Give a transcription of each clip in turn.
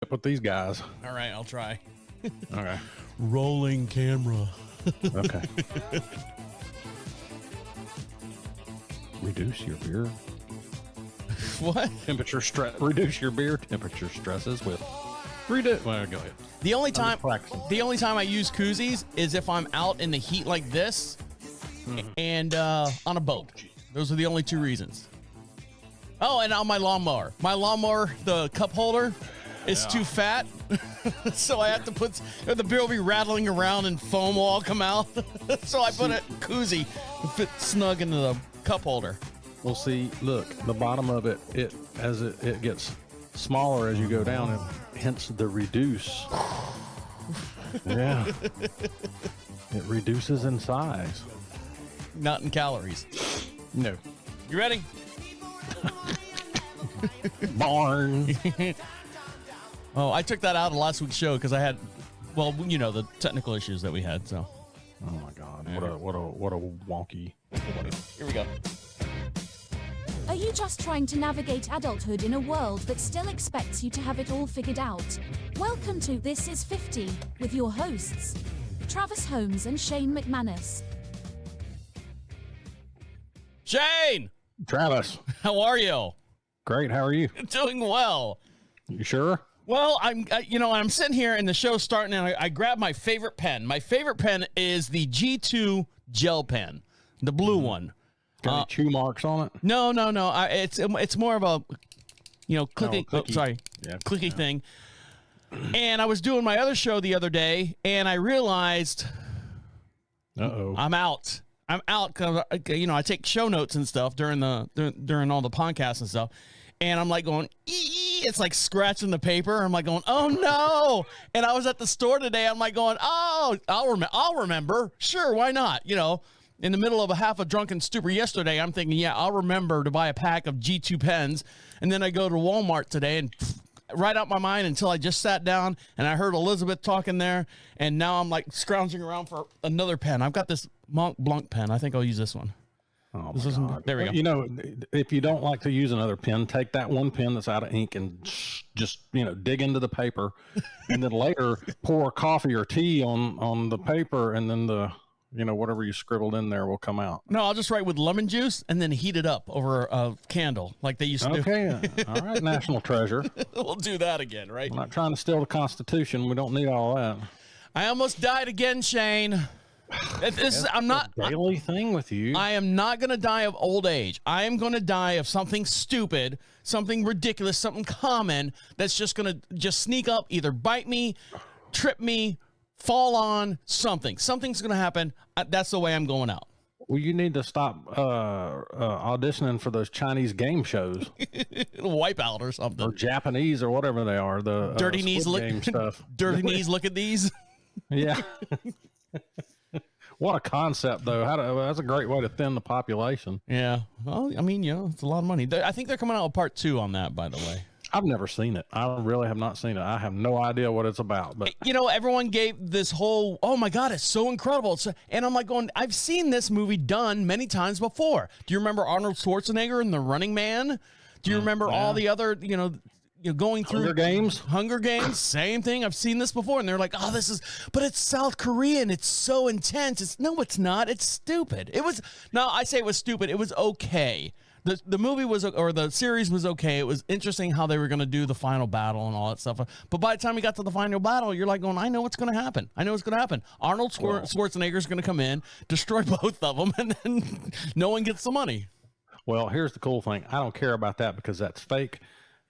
it with these guys. All right, I'll try. Okay. Rolling camera. Okay. Reduce your beer What? temperature stress. Reduce your beer temperature stresses with. Well, go ahead. The only time I use koozies is if I'm out in the heat like this and on a boat. Those are the only two reasons. Oh, and on my lawnmower. My lawnmower, the cup holder is too fat. So I have to put, the beer will be rattling around and foam will all come out. So I put a koozie to fit snug into the cup holder. Well, see, look, the bottom of it, as it gets smaller as you go down, and hence the reduce. Yeah. It reduces in size. Not in calories. No. You ready? Barn. Oh, I took that out of last week's show because I had, well, you know, the technical issues that we had. So. Oh my God! What a wonky. Here we go. Are you just trying to navigate adulthood in a world that still expects you to have it all figured out? Welcome to This Is 50 with your hosts, Travis Holmes and Shayne McManus. Shayne! Travis, How are you? great. How are you? Doing well. You sure? Well, I'm sitting here and the show's starting and I grab my favorite pen. My favorite pen is the G2 gel pen, the blue one. Got any chew marks on it? No. It's more of a, clicky. Clicky thing. And I was doing my other show the other day, and I realized, I'm out. Because I take show notes and stuff during during all the podcasts and stuff, and I'm like going, it's like scratching the paper. I'm like going, oh no! And I was at the store today. I'm like going, oh, I'll remember. Sure, why not? In the middle of a drunken stupor yesterday, I'm thinking, yeah, I'll remember to buy a pack of G2 pens. And then I go to Walmart today and right out my mind until I just sat down and I heard Elizabeth talking there. And now I'm like scrounging around for another pen. I've got this Mont Blanc pen. I think I'll use this one. Oh, my God. There we go. If you don't like to use another pen, take that one pen that's out of ink and just, dig into the paper. And then later pour coffee or tea on the paper, and then whatever you scribbled in there will come out. No, I'll just write with lemon juice and then heat it up over a candle like they used to do. Okay. All right, national treasure. We'll do that again, right? I'm not trying to steal the Constitution. We don't need all that. I almost died again, Shayne. I'm not a daily thing with you. I am not going to die of old age. I am going to die of something stupid, something ridiculous, something common that's just going to just sneak up, either bite me, trip me, fall on something. Something's going to happen. That's the way I'm going out. Well, you need to stop auditioning for those Chinese game shows. Wipeout or something. Or Japanese or whatever they are. The dirty knees game stuff. Dirty knees, look at these. Yeah. What a concept, though. That's a great way to thin the population. Yeah. Well, I mean, it's a lot of money. I think they're coming out with part 2 on that, by the way. I've never seen it. I really have not seen it. I have no idea what it's about. But everyone gave this whole, oh my God, it's so incredible. And I'm like going, I've seen this movie done many times before. Do you remember Arnold Schwarzenegger in The Running Man? Do you remember all the other, going through Hunger Games, same thing. I've seen this before, and they're like, "Oh, but it's South Korean. It's so intense." No, it's not. It's stupid. I say it was stupid. It was okay. The movie was, or the series was okay. It was interesting how they were going to do the final battle and all that stuff. But by the time you got to the final battle, you're like going, "I know what's going to happen. I know what's going to happen." Arnold Schwarzenegger is going to come in, destroy both of them, and then no one gets the money. Well, here's the cool thing. I don't care about that because that's fake.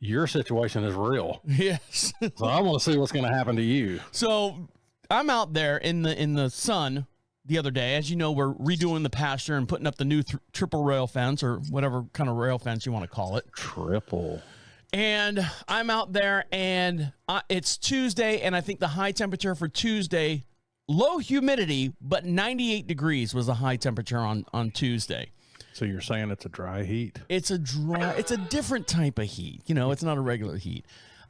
Your situation is real. Yes. So I want to see what's going to happen to you. So I'm out there in the sun the other day. As you know, we're redoing the pasture and putting up the new triple rail fence, or whatever kind of rail fence you want to call it. Triple. And I'm out there, and it's Tuesday, and I think the high temperature for Tuesday, low humidity, but 98 degrees was the high temperature on Tuesday. So you're saying it's a dry heat? It's a different type of heat. It's not a regular heat.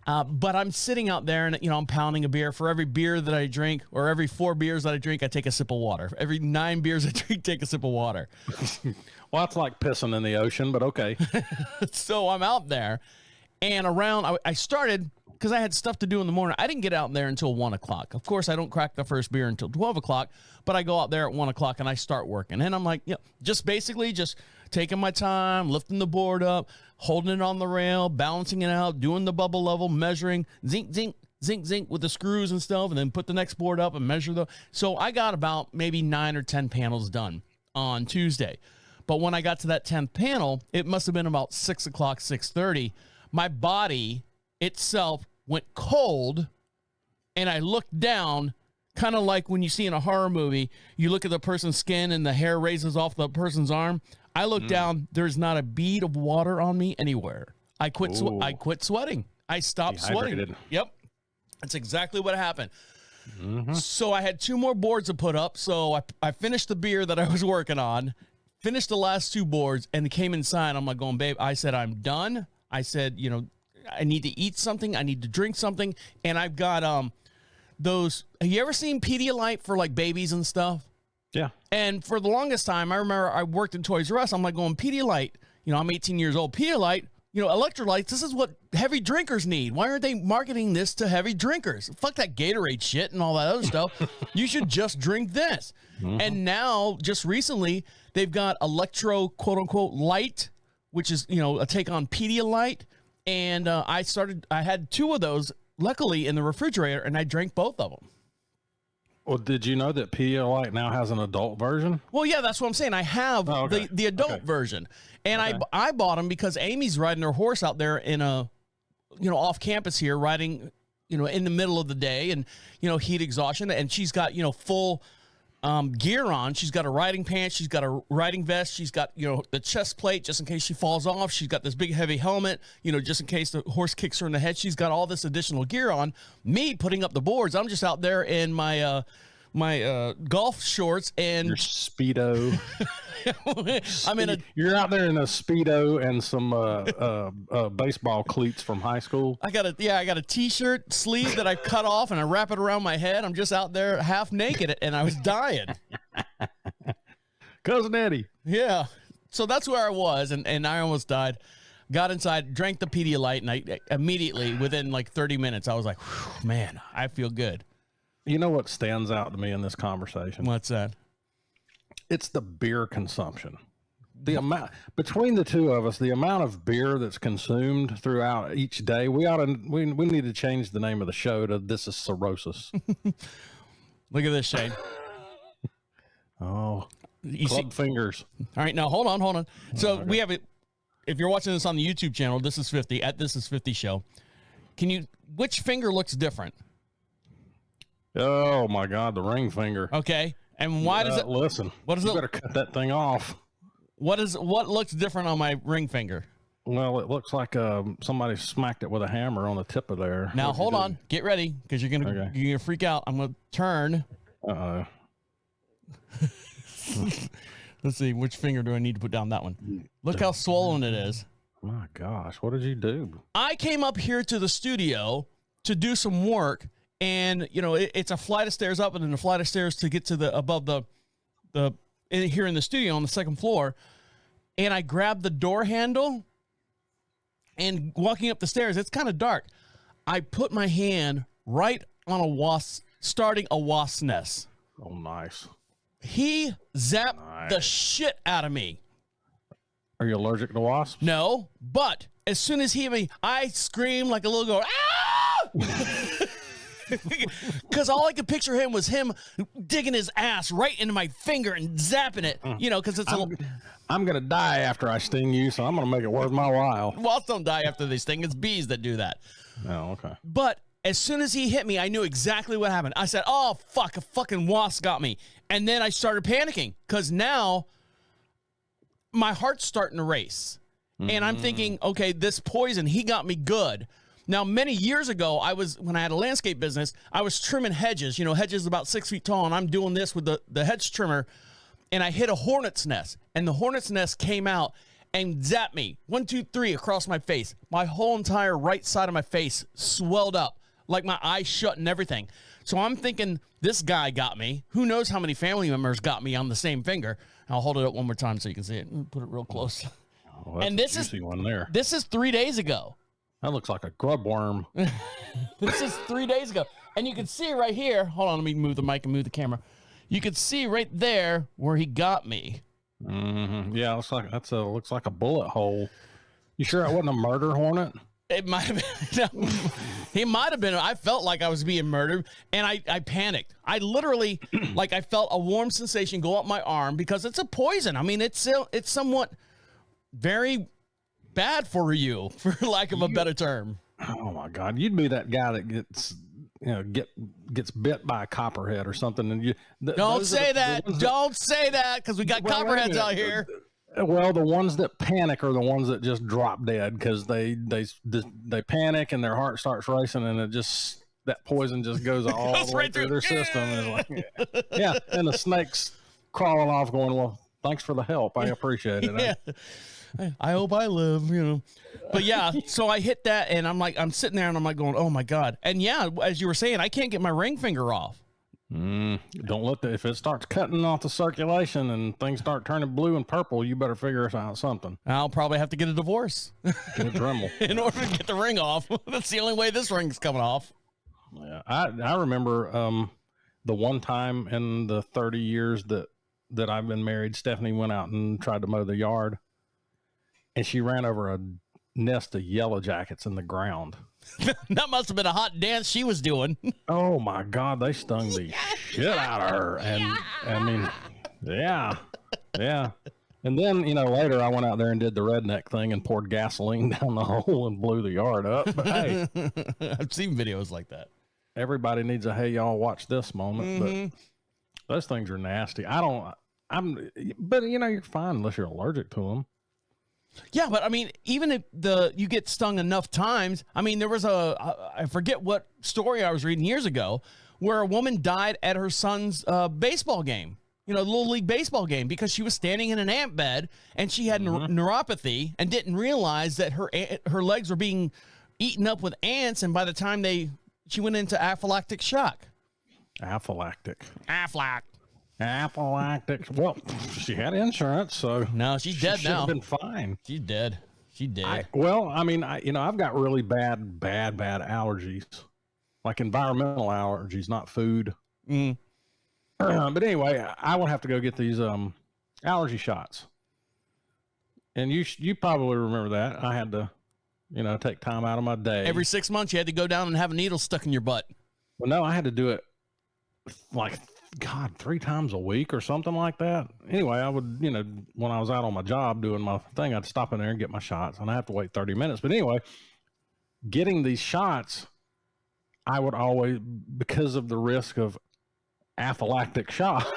But I'm sitting out there and, I'm pounding a beer. For every beer that I drink, or every 4 beers that I drink, I take a sip of water. For every 9 beers I drink, take a sip of water. Well, that's like pissing in the ocean, but okay. So I'm out there, and I started because I had stuff to do in the morning. I didn't get out there until 1 o'clock. Of course, I don't crack the first beer until 12 o'clock, but I go out there at 1 o'clock and I start working. And I'm like, just basically just taking my time, lifting the board up, holding it on the rail, balancing it out, doing the bubble level, measuring, zinc, zinc, zinc, zinc with the screws and stuff, and then put the next board up and measure the. So I got about maybe 9 or 10 panels done on Tuesday. But when I got to that 10th panel, it must have been about 6 o'clock, 6:30. My body itself went cold, and I looked down, kind of like when you see in a horror movie, you look at the person's skin and the hair raises off the person's arm. I looked down. There's not a bead of water on me anywhere. I quit sweating. I stopped sweating. Yep. That's exactly what happened. Mm-hmm. So I had 2 more boards to put up. So I finished the beer that I was working on, finished the last 2 boards, and came inside. I'm like going, babe, I said, I'm done. I said, I need to eat something. I need to drink something. And I've got those. Have you ever seen Pedialyte for like babies and stuff? Yeah. And for the longest time, I remember I worked in Toys R Us. I'm like going, Pedialyte, I'm 18 years old. Pedialyte, electrolytes, this is what heavy drinkers need. Why aren't they marketing this to heavy drinkers? Fuck that Gatorade shit and all that other stuff. You should just drink this. Mm-hmm. And now, just recently, they've got Electro, quote unquote, light, which is, a take on Pedialyte. And I had 2 of those, luckily, in the refrigerator, and I drank both of them. Well, did you know that Pedialyte now has an adult version? Well, yeah, that's what I'm saying. I have the adult version, and I bought them because Amy's riding her horse out there in a, off campus here, riding, in the middle of the day, and heat exhaustion, and she's got full gear on. She's got a riding pants, she's got a riding vest, she's got the chest plate just in case she falls off. She's got this big heavy helmet, just in case the horse kicks her in the head. She's got all this additional gear on. Me putting up the boards, I'm just out there in my my golf shorts and your Speedo. You're out there in a Speedo and some baseball cleats from high school. I got a t-shirt sleeve that I cut off and I wrap it around my head. I'm just out there half naked and I was dying. Cousin Eddie. Yeah. So that's where I was, and I almost died. Got inside, drank the Pedialyte, and I immediately, within like 30 minutes, I was like, man, I feel good. You know what stands out to me in this conversation? What's that? It's the beer consumption. The amount between the two of us, the amount of beer that's consumed throughout each day. We need to change the name of the show to "This Is Cirrhosis." Look at this, Shane. Oh, club fingers. All right, now hold on. So we have it. If you're watching this on the YouTube channel, This Is 50 at This Is 50 Show. Which finger looks different? Oh my God, the ring finger. Okay, and why does it? Listen, what is it? You better cut that thing off. What looks different on my ring finger? Well, it looks like somebody smacked it with a hammer on the tip of there. Now hold on, get ready because you're gonna freak out. I'm gonna turn. Let's see, which finger do I need to put down that one? Look how swollen it is. My gosh, what did you do? I came up here to the studio to do some work, and it's a flight of stairs up and then a flight of stairs to get to the above the here in the studio on the second floor. And I grabbed the door handle, and walking up the stairs, it's kind of dark. I put my hand right on starting a wasp nest. Oh, nice. He zapped the shit out of me. Are you allergic to wasps? No, but as soon as he hit me, I screamed like a little girl. Ah! Because all I could picture him was him digging his ass right into my finger and zapping it. Because it's I'm going to die after I sting you, so I'm going to make it worth my while. Wasps don't die after they sting. It's bees that do that. Oh, okay. But as soon as he hit me, I knew exactly what happened. I said, oh, fuck, a fucking wasp got me. And then I started panicking because now my heart's starting to race. And I'm thinking, okay, this poison, he got me good. Now, many years ago, when I had a landscape business, I was trimming hedges. Hedges about 6 feet tall, and I'm doing this with the hedge trimmer, and I hit a hornet's nest. And the hornet's nest came out and zapped me 1, 2, 3 across my face. My whole entire right side of my face swelled up, like my eyes shut and everything. So I'm thinking, this guy got me. Who knows how many family members got me on the same finger? I'll hold it up one more time so you can see it. Put it real close. Oh, and this is one there. This is 3 days ago. That looks like a grub worm. This is 3 days ago. And you can see right here. Hold on, let me move the mic and move the camera. You can see right there where he got me. Mm-hmm. Yeah, looks like a bullet hole. You sure it wasn't a murder hornet? It might have been. No, he might have been. I felt like I was being murdered, and I panicked. I literally, I felt a warm sensation go up my arm because it's a poison. I mean, it's somewhat very bad for you, for lack of a better term. Oh my God, you'd be that guy that gets bit by a copperhead or something, and don't say that. Don't say that because we got copperheads out here. Well, the ones that panic are the ones that just drop dead because they panic and their heart starts racing, and that poison just goes all the way through their system. And yeah, and the snake's crawling off, going, "Well, thanks for the help. I appreciate it." Yeah. I hope I live, But yeah, so I hit that, and I'm sitting there, and I'm like going, "Oh my God!" And yeah, as you were saying, I can't get my ring finger off. Don't if it starts cutting off the circulation and things start turning blue and purple, you better figure out something. I'll probably have to get a divorce. Get a Dremel. In order to get the ring off. That's the only way this ring's coming off. Yeah, I remember the one time in the 30 years that I've been married, Stephanie went out and tried to mow the yard, and she ran over a nest of yellow jackets in the ground. That must have been a hot dance she was doing. Oh my God, they stung the shit out of her. And I mean, yeah. And then, later I went out there and did the redneck thing and poured gasoline down the hole and blew the yard up. But hey, I've seen videos like that. Everybody needs a, hey, y'all watch this moment. But those things are nasty. But you're fine unless you're allergic to them. Yeah, but I mean, even if you get stung enough times, I mean, there was I forget what story I was reading years ago where a woman died at her son's baseball game, Little League baseball game, because she was standing in an ant bed and she had neuropathy and didn't realize that her legs were being eaten up with ants. And by the time she went into anaphylactic shock. Anaphylactic. Well, she had insurance, so no, she's dead now. Been fine. She's dead. I've got really bad allergies, like environmental allergies, not food. But anyway, I would have to go get these allergy shots, and you probably remember that. I had to, take time out of my day. Every 6 months, you had to go down and have a needle stuck in your butt. Well, no, I had to do it like 3 times a week or something like that. Anyway, I would, when I was out on my job doing my thing, I'd stop in there and get my shots, and I have to wait 30 minutes. But anyway, getting these shots, I would always, because of the risk of anaphylactic shock,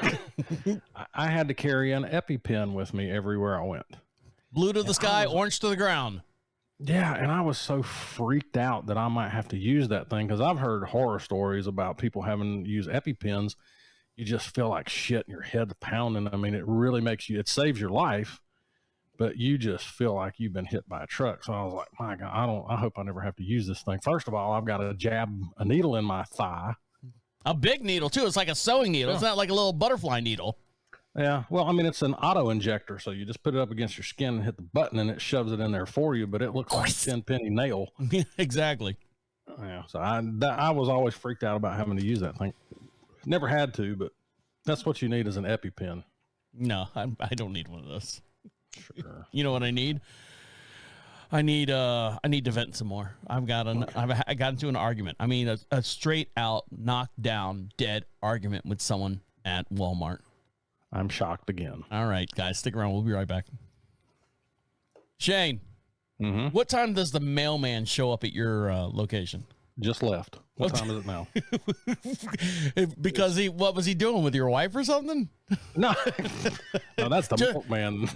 I had to carry an EpiPen with me everywhere I went. Blue to the sky, orange to the ground. Yeah, and I was so freaked out that I might have to use that thing, because I've heard horror stories about people having to use EpiPens. You just feel like shit and your head's pounding. I mean, it really it saves your life, but you just feel like you've been hit by a truck. So I was like, my God, I hope I never have to use this thing. First of all, I've got to jab a needle in my thigh. A big needle too. It's like a sewing needle. Yeah. It's not like a little butterfly needle. Yeah. Well, I mean, it's an auto injector. So you just put it up against your skin and hit the button and it shoves it in there for you, but it looks like a 10-penny nail. Exactly. Yeah. So I was always freaked out about having to use that thing. Never had to, but that's what you need is an EpiPen. No, I don't need one of those. Sure. You know what I need? I need to vent some more. I got into an argument. I mean, a straight out knocked down dead argument with someone at Walmart. I'm shocked again. All right, guys, stick around. We'll be right back. Shane, what time does the mailman show up at your location? Just left. What time is it now? Because what was he doing with your wife or something? No, that's the milkman.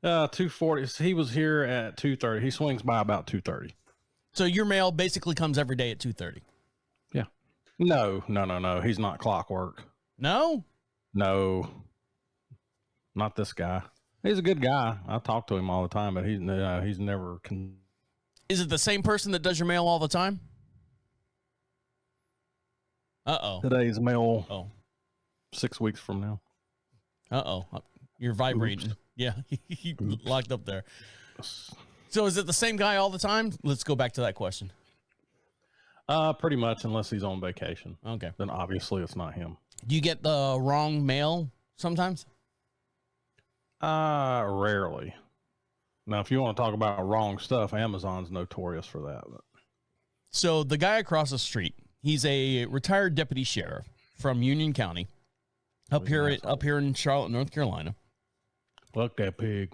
2:40. He was here at 2:30. He swings by about 2:30. So your mail basically comes every day at 2:30. Yeah. No. He's not clockwork. No. Not this guy. He's a good guy. I talk to him all the time, but he's never. Is it the same person that does your mail all the time? Today's mail. Oh. 6 weeks from now. You're vibrating. Oops. Yeah, you locked up there. So is it the same guy all the time? Let's go back to that question. Pretty much, unless he's on vacation. Okay. Then obviously it's not him. Do you get the wrong mail sometimes? Rarely. Now, if you want to talk about wrong stuff, Amazon's notorious for that. But. So the guy across the street, he's a retired deputy sheriff from Union County, up here in Charlotte, North Carolina. Fuck that pig.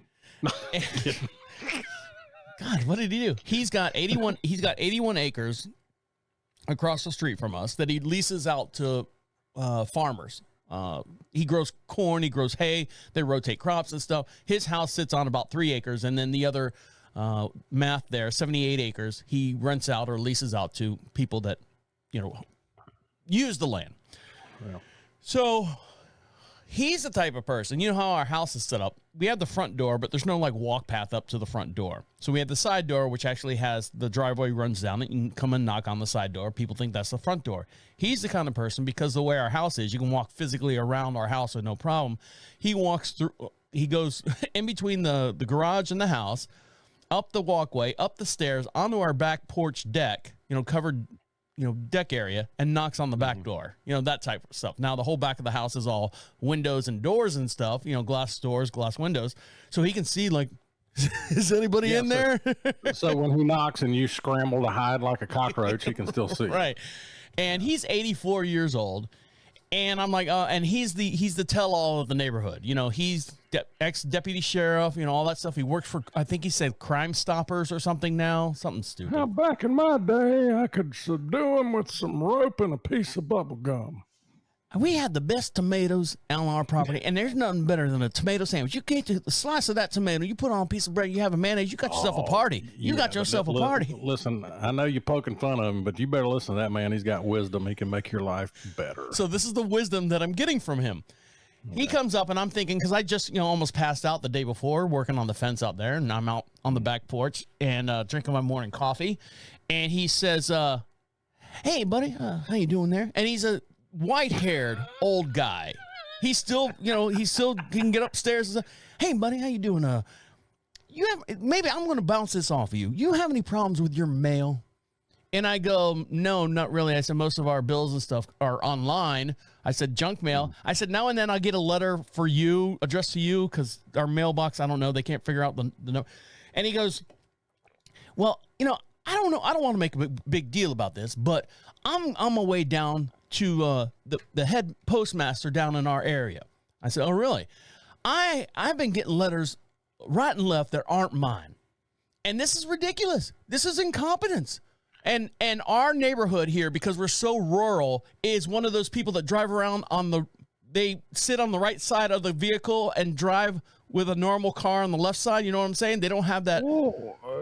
God, what did he do? He's got 81 acres across the street from us that he leases out to farmers. He grows corn, he grows hay, they rotate crops and stuff. His house sits on about 3 acres, and then the other math there, 78 acres, he rents out or leases out to people that, use the land. Yeah. So he's the type of person, you know how our house is set up. We have the front door, but there's no walk path up to the front door. So we have the side door, which actually has the driveway runs down it. You can come and knock on the side door. People think that's the front door. He's the kind of person, because the way our house is, you can walk physically around our house with no problem. He goes in between the garage and the house, up the walkway, up the stairs, onto our back porch deck, covered deck area, and knocks on the back door, that type of stuff. Now, the whole back of the house is all windows and doors and stuff, glass doors, glass windows. So he can see, is anybody in there? So when he knocks and you scramble to hide like a cockroach, he can still see. Right. And he's 84 years old. And I'm like, and he's the tell-all of the neighborhood. He's ex-deputy sheriff, all that stuff. He works for, I think he said, Crime Stoppers or something now. Something stupid. Now, back in my day, I could subdue him with some rope and a piece of bubble gum. We had the best tomatoes on our property, and there's nothing better than a tomato sandwich. You get a slice of that tomato, you put on a piece of bread, you have a mayonnaise, you got yourself a party. You got yourself a party. Listen, I know you're poking fun of him, but you better listen to that man. He's got wisdom. He can make your life better. So this is the wisdom that I'm getting from him. Okay. He comes up, and I'm thinking, because I just almost passed out the day before working on the fence out there, and I'm out on the back porch and drinking my morning coffee, and he says, "Hey, buddy, how you doing there?" And he's a white-haired old guy. He's still, he can get upstairs and say, "Hey, buddy, how you doing? Maybe I'm going to bounce this off of you. You have any problems with your mail?" And I go, "No, not really." I said, "Most of our bills and stuff are online." I said, "Junk mail." I said, "Now and then I'll get a letter for you, addressed to you, because our mailbox, I don't know, they can't figure out the number." And he goes, "Well, I don't know. I don't want to make a big deal about this, but I'm on my way down to the head postmaster down in our area." I said, "Oh, really?" I've been getting letters right and left that aren't mine. And this is ridiculous. This is incompetence. And our neighborhood here, because we're so rural, is one of those people that drive around they sit on the right side of the vehicle and drive with a normal car on the left side. You know what I'm saying? They don't have that.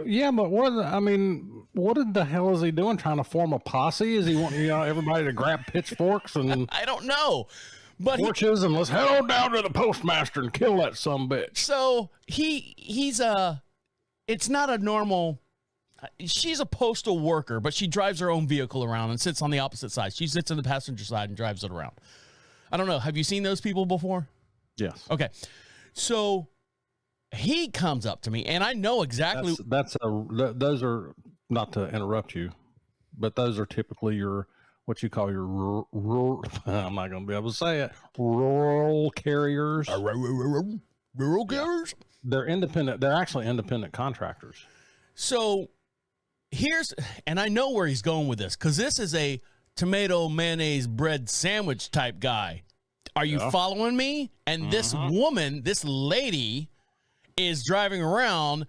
Yeah, but what in the hell is he doing? Trying to form a posse? Is he wanting everybody to grab pitchforks and I don't know, but torches and let's head on down to the postmaster and kill that sumbitch? So he's it's not a normal. She's a postal worker, but she drives her own vehicle around and sits on the opposite side. She sits on the passenger side and drives it around. I don't know. Have you seen those people before? Yes. Okay. So he comes up to me, and I know exactly. Those are, not to interrupt you, but those are typically what you call your rural. I'm not going to be able to say it. Rural carriers. Rural carriers. They're independent. They're actually independent contractors. So and I know where he's going with this, because this is a tomato mayonnaise bread sandwich type guy. Are you following me? And this woman, this lady, is driving around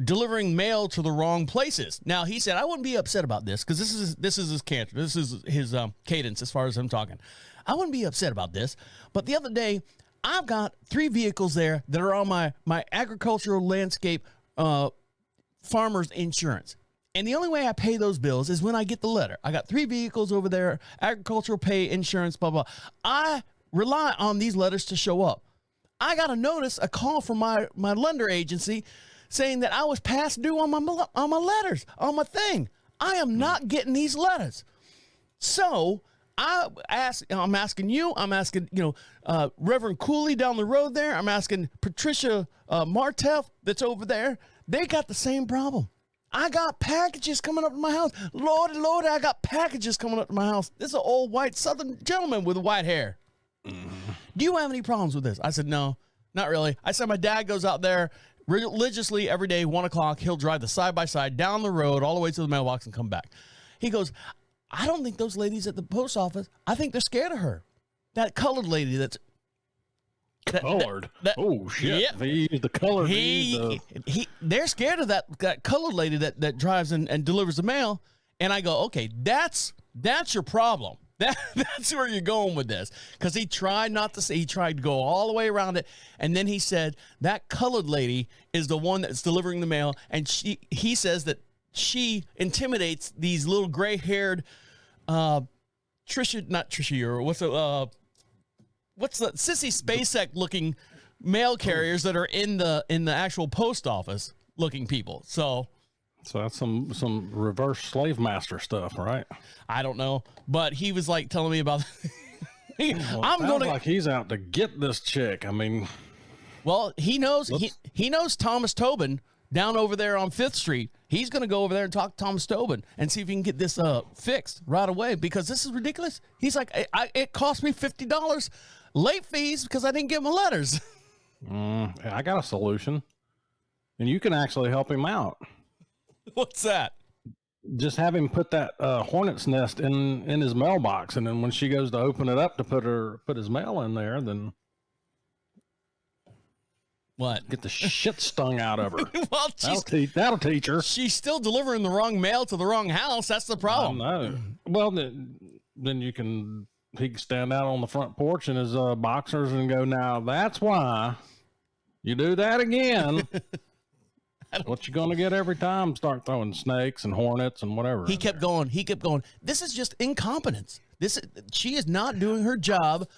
delivering mail to the wrong places. Now, he said, I wouldn't be upset about this, because this is his canter. This is his cadence as far as I'm talking. I wouldn't be upset about this. But the other day, I've got 3 vehicles there that are on my agricultural landscape farmer's insurance. And the only way I pay those bills is when I get the letter. I got 3 vehicles over there, agricultural pay, insurance, blah, blah. I rely on these letters to show up. I got a call from my lender agency saying that I was past due on my letters, on my thing. I am not getting these letters. So I'm asking you, Reverend Cooley down the road there. I'm asking Patricia Martef that's over there They got the same problem. I got packages coming up to my house. Lord, I got packages coming up to my house. This is an old white Southern gentleman with white hair. Do you have any problems with this? I said, no, not really. I said, my dad goes out there religiously every day, 1 o'clock. He'll drive the side-by-side down the road all the way to the mailbox and come back. He goes, I don't think those ladies at the post office, I think they're scared of her. That colored lady that's... Colored? Oh, shit. Yeah. They use the color. They're scared of that colored lady that drives and delivers the mail. And I go, okay, that's your problem. That's where you're going with this. Because he tried not to say, he tried to go all the way around it. And then he said, that colored lady is the one that's delivering the mail. And he says that she intimidates these little gray-haired, not Trisha, or what's the Sissy Spacek looking mail carriers that are in the actual post office looking people. So that's some reverse slave master stuff, right? I don't know, but he was like telling me about. I'm going like he's out to get this chick. I mean, well, he knows he knows Thomas Tobin down over there on 5th Street. He's going to go over there and talk to Thomas Tobin and see if he can get this fixed right away, because this is ridiculous. He's like, it cost me $50 late fees because I didn't get my letters. I got a solution, and you can actually help him out. What's that? Just have him put that hornet's nest in his mailbox, and then when she goes to open it up to put his mail in there, then what? Get the shit stung out of her. Well, that'll teach her. She's still delivering the wrong mail to the wrong house. That's the problem. I know. Well, then he can stand out on the front porch in his boxers and go, now that's why you do that again. What you gonna get every time? Start throwing snakes and hornets and whatever. He kept going. This is just incompetence. She is not doing her job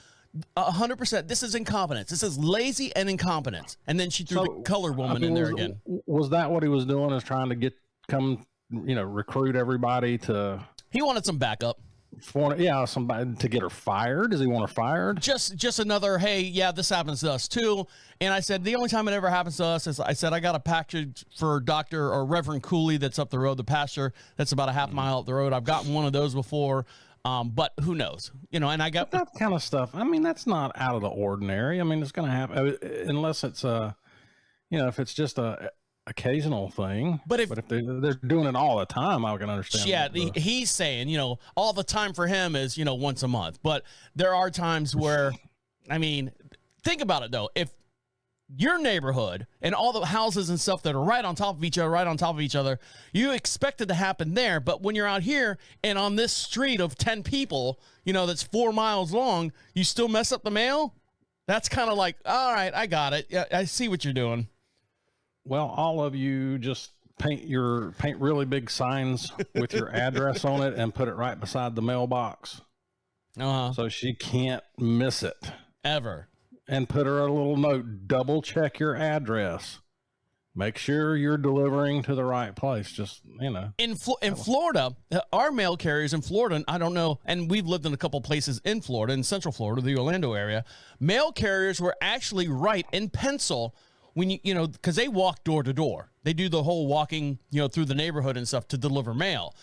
100%. This is incompetence. This is lazy and incompetence. And then she threw the colored woman in there again. Was that what he was doing? Is trying to recruit everybody to? He wanted some backup. Somebody to get her fired. Does he want her fired? Just another, hey, yeah, this happens to us too. And I said, the only time it ever happens to us is I said, I got a package for Dr. or Reverend Cooley that's up the road, the pastor that's about a half mile up the road. I've gotten one of those before, but who knows? And I got that kind of stuff. I mean, that's not out of the ordinary. I mean, it's going to happen unless it's if it's just a occasional thing. But if they're doing it all the time, I can understand. Yeah, he's saying, all the time for him is, once a month. But there are times where, I mean, think about it though. If your neighborhood and all the houses and stuff that are right on top of each other, you expect it to happen there. But when you're out here and on this street of 10 people, that's 4 miles long, you still mess up the mail. That's kind of like, all right, I got it. Yeah, I see what you're doing. Well, all of you just paint really big signs with your address on it and put it right beside the mailbox. So she can't miss it. Ever. And put her a little note, double check your address. Make sure you're delivering to the right place. Just, In Florida, our mail carriers in Florida, I don't know, and we've lived in a couple places in Florida, in Central Florida, the Orlando area, mail carriers were actually right in pencil when because they walk door to door. They do the whole walking, through the neighborhood and stuff to deliver mail.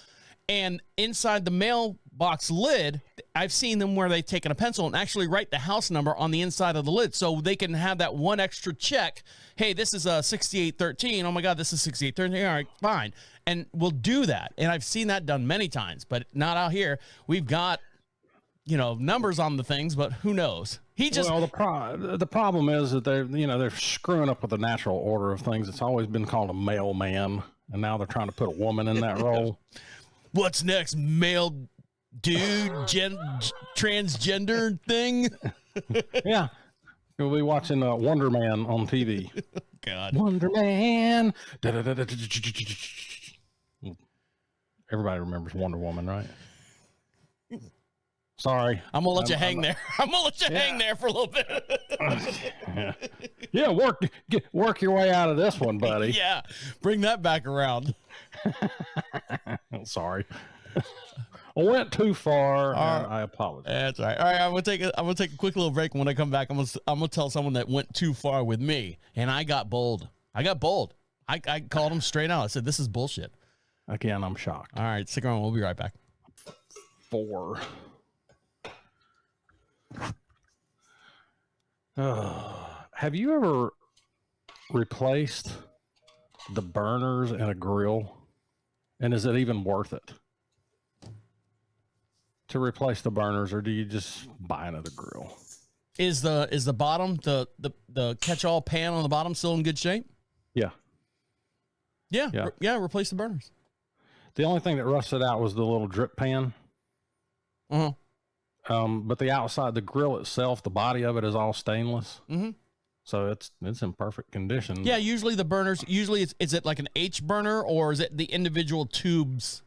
And inside the mailbox lid, I've seen them where they've taken a pencil and actually write the house number on the inside of the lid so they can have that one extra check. Hey, this is 6813. Oh my God, this is 6813. All right, fine. And we'll do that. And I've seen that done many times, but not out here. We've got, numbers on the things, but who knows? The problem is that they're screwing up with the natural order of things. It's always been called a mailman, and now they're trying to put a woman in that role. What's next? Male dude, transgender thing? Yeah. We'll be watching Wonder Man on TV. God. Wonder Man. Everybody remembers Wonder Woman, right? Sorry. I'm going to let you hang there. I'm going to let you hang there for a little bit. Yeah, work your way out of this one, buddy. Yeah, bring that back around. Sorry. I went too far. I apologize. That's all right. All right, I'm gonna take a quick little break. When I come back, I'm gonna tell someone that went too far with me, and I got bold. I called him straight out. I said, this is bullshit. Again, I'm shocked. All right, stick around. We'll be right back. 4. Have you ever replaced the burners in a grill? And is it even worth it to replace the burners, or do you just buy another grill? Is the bottom, the catch-all pan on the bottom still in good shape? Yeah. Yeah, replace the burners. The only thing that rusted out was the little drip pan. But the outside, the grill itself, the body of it is all stainless. Mm-hmm. So it's in perfect condition. Yeah, usually the burners, is it like an H burner, or is it the individual tubes?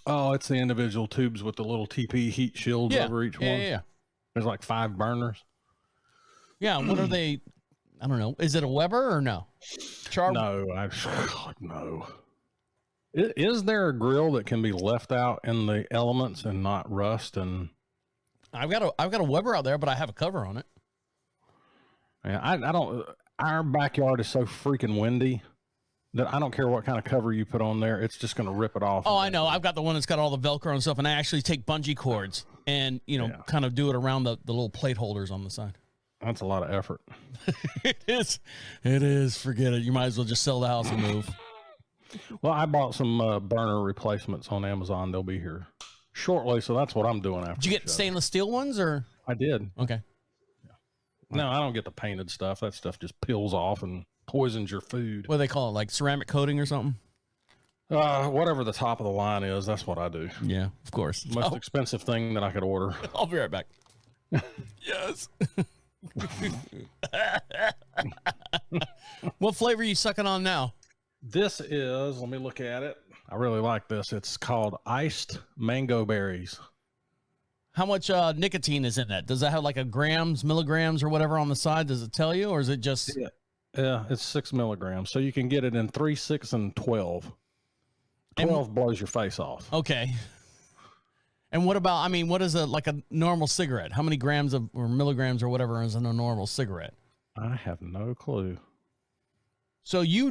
Oh, it's the individual tubes with the little TP heat shields over each one. Yeah. There's like 5 burners. Yeah, what are they? I don't know. Is it a Weber or no? No, God, no. Is there a grill that can be left out in the elements and not rust? And I've got a Weber out there, but I have a cover on it. Yeah, I don't. Our backyard is so freaking windy that I don't care what kind of cover you put on there. It's just going to rip it off. Oh, I know. I've got the one that's got all the Velcro and stuff, and I actually take bungee cords and, kind of do it around the little plate holders on the side. That's a lot of effort. It is. It is. Forget it. You might as well just sell the house and move. Well, I bought some burner replacements on Amazon. They'll be here shortly, so that's what I'm doing after. Did you get stainless steel ones, or? I did. Okay. No, I don't get the painted stuff. That stuff just peels off and poisons your food. What do they call it? Like ceramic coating or something? Whatever the top of the line is, that's what I do. Yeah, of course. Most expensive thing that I could order. I'll be right back. Yes. What flavor are you sucking on now? This is, let me look at it. I really like this. It's called iced mango berries. How much nicotine is in that? Does that have like a grams, milligrams, or whatever on the side? Does it tell you, or is it just? Yeah, it's 6 milligrams. So you can get it in 3, 6, and 12. 12 blows your face off. Okay. And what about? I mean, what is like a normal cigarette? How many grams or milligrams or whatever is in a normal cigarette? I have no clue. So you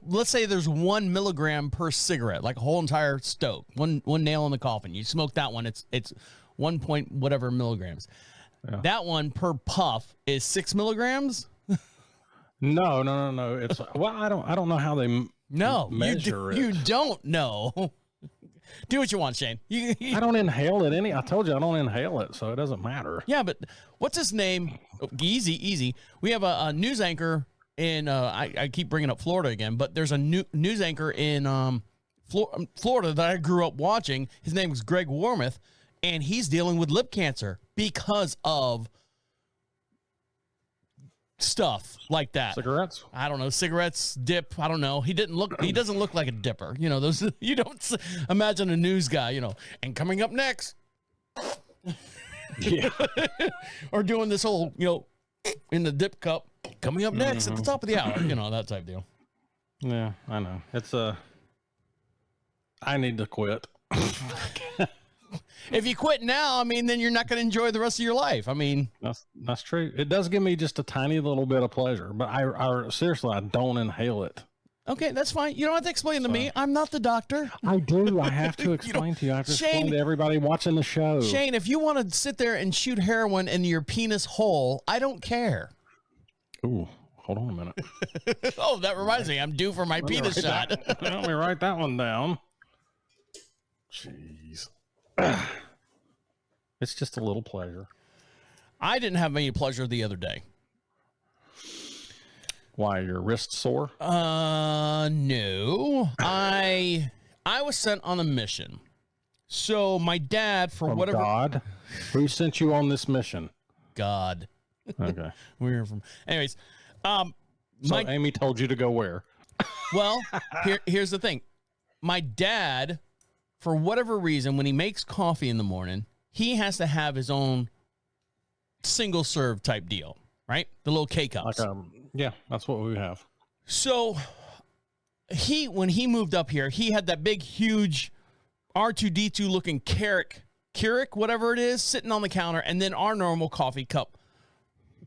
let's say there's 1 milligram per cigarette, like a whole entire stoke, one nail in the coffin. You smoke that one, it's 1 point whatever milligrams. Yeah. That one per puff is 6 milligrams. No. It's well, I don't know how they measure it. You don't know. Do what you want, Shane. I don't inhale it I told you I don't inhale it, so it doesn't matter. Yeah, but what's his name? Oh, easy. We have a news anchor in I keep bringing up Florida again, but there's a news anchor in Florida that I grew up watching. His name is Greg Warmoth, and he's dealing with lip cancer because of stuff like that. Cigarettes? I don't know. Cigarettes, dip. I don't know. He doesn't look like a dipper. Those, you don't imagine a news guy, and coming up next. Yeah. Or doing this whole, in the dip cup, coming up next at the top of the hour, that type deal. Yeah, I know. It's I need to quit. If you quit now, then you're not going to enjoy the rest of your life. That's true. It does give me just a tiny little bit of pleasure, but I seriously, I don't inhale it. Okay, that's fine. You don't have to explain to me. I'm not the doctor. I do. I have to explain to you. I have to explain to everybody watching the show. Shane, if you want to sit there and shoot heroin in your penis hole, I don't care. Ooh, hold on a minute. Oh, that reminds me. I'm due for my penis shot. Let me write that one down. Jeez. It's just a little pleasure. I didn't have any pleasure the other day. Why, your wrist sore? No. I was sent on a mission. So my dad, From God? Who sent you on this mission? God. Okay. We're from. Anyways, so Amy told you to go where? Well, here's the thing. My dad, for whatever reason, when he makes coffee in the morning, he has to have his own single serve type deal, right? The little K-Cups. Yeah, that's what we have. So when he moved up here, he had that big, huge R2-D2 looking Keurig, whatever it is, sitting on the counter, and then our normal coffee cup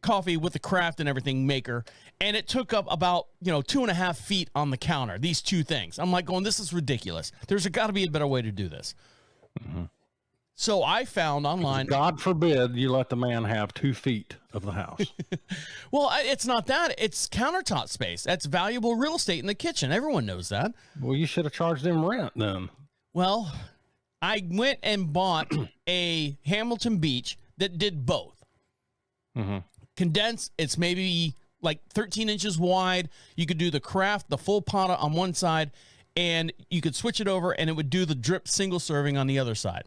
coffee with the craft and everything maker, and it took up about 2.5 feet on the counter. These two things. I'm like going, this is ridiculous. There's got to be a better way to do this. Mm-hmm. So I found online. God forbid you let the man have 2 feet of the house. Well, it's not that. It's countertop space. That's valuable real estate in the kitchen. Everyone knows that. Well, you should have charged him rent then. Well, I went and bought a Hamilton Beach that did both. Mm-hmm. Condensed, it's maybe like 13 inches wide. You could do the craft, the full pot on one side, and you could switch it over, and it would do the drip single serving on the other side.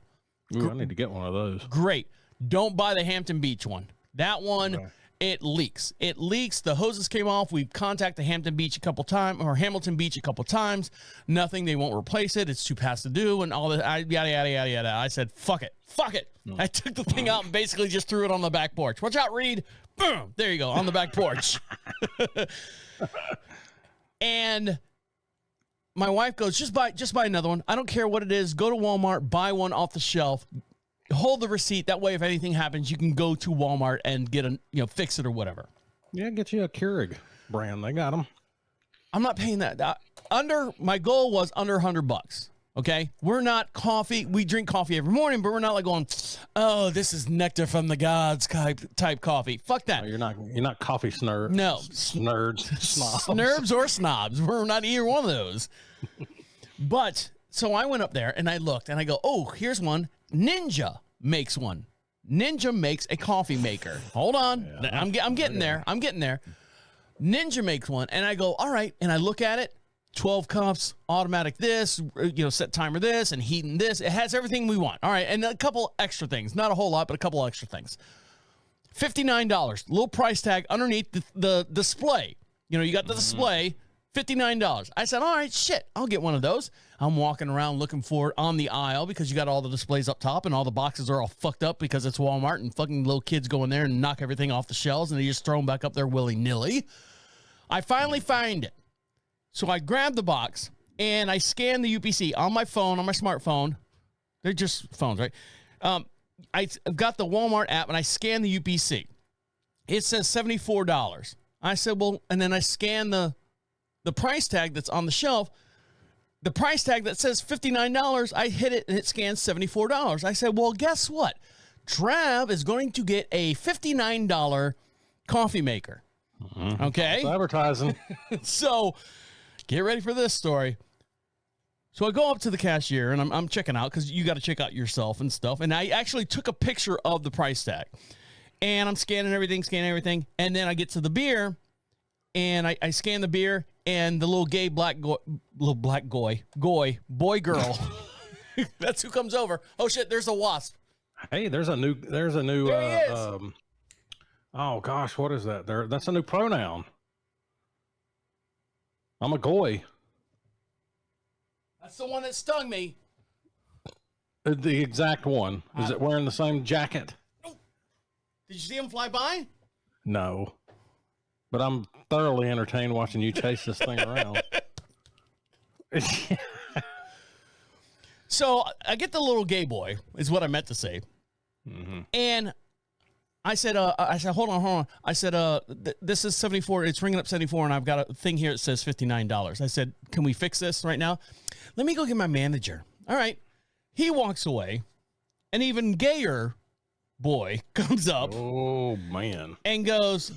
Ooh, I need to get one of those. Great. Don't buy the Hampton Beach one. That one, okay. It leaks. It leaks. The hoses came off. We've contacted Hampton Beach a couple times, or Hamilton Beach a couple times. Nothing. They won't replace it. It's too past to do, and all that. Yada, yada, yada, yada. I said, fuck it. Fuck it. I took the thing out and basically just threw it on the back porch. Watch out, Reed. Boom. There you go, on the back porch. And my wife goes, just buy another one. I don't care what it is. Go to Walmart, buy one off the shelf. Hold the receipt. That way, if anything happens, you can go to Walmart and get fix it or whatever. Yeah, get you a Keurig brand. They got them. I'm not paying that. My goal was under $100. Okay, we're not coffee. We drink coffee every morning, but we're not like going, oh, this is nectar from the gods type coffee. Fuck that. No, you're not coffee snurds. No, snurds, snobs. Snurds or snobs. We're not either one of those. But so I went up there and I looked and I go, oh, here's one. Ninja makes one. Ninja makes a coffee maker. Hold on, yeah. I'm getting there. I'm getting there. Ninja makes one, and I go, all right, and I look at it. 12 cups, automatic this, set timer this, and heating this. It has everything we want. All right, and a couple extra things. Not a whole lot, but a couple extra things. $59, little price tag underneath the display. You got the display, $59. I said, all right, shit, I'll get one of those. I'm walking around looking for it on the aisle because you got all the displays up top and all the boxes are all fucked up because it's Walmart and fucking little kids go in there and knock everything off the shelves and they just throw them back up there willy-nilly. I finally find it. So I grabbed the box and I scanned the UPC on my phone, on my smartphone. They're just phones, right? I've got the Walmart app and I scanned the UPC. It says $74. I said, well, and then I scanned the price tag that's on the shelf. The price tag that says $59, I hit it and it scans $74. I said, well, guess what? Trav is going to get a $59 coffee maker. Mm-hmm. Okay. It's advertising. So get ready for this story. So I go up to the cashier and I'm checking out because you got to check out yourself and stuff. And I actually took a picture of the price tag and I'm scanning everything. And then I get to the beer and I scan the beer and the little gay boy girl. That's who comes over. Oh shit, there's a wasp. Hey, there's a new there he is. Oh gosh, what is that? That's a new pronoun. I'm a goy. That's the one that stung me. The exact one. Is it wearing the same jacket? Did you see him fly by? No. But I'm thoroughly entertained watching you chase this thing around. So I get the little gay boy, is what I meant to say. Mm-hmm. And I said, hold on. I said, this is 74. It's ringing up 74, and I've got a thing here that says $59. I said, can we fix this right now? Let me go get my manager. All right. He walks away. An even gayer boy comes up. Oh, man. And goes,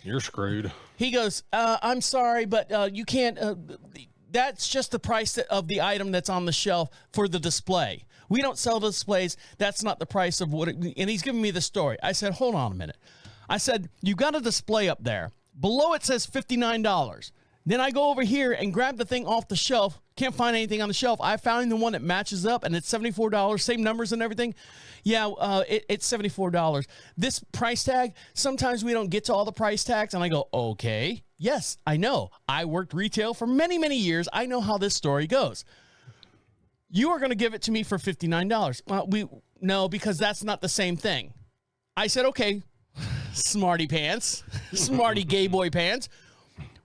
you're screwed. He goes, I'm sorry, but you can't. That's just the price of the item that's on the shelf for the display. We don't sell the displays. That's not the price of what it, and he's giving me the story. I said, hold on a minute. I said, you got a display up there. Below it says $59. Then I go over here and grab the thing off the shelf. Can't find anything on the shelf. I found the one that matches up and it's $74. Same numbers and everything. Yeah, it's $74. This price tag, sometimes we don't get to all the price tags. And I go, okay, yes, I know. I worked retail for many, many years. I know how this story goes. You are going to give it to me for $59. Well, no, because that's not the same thing. I said, okay, smarty pants, smarty gay boy pants.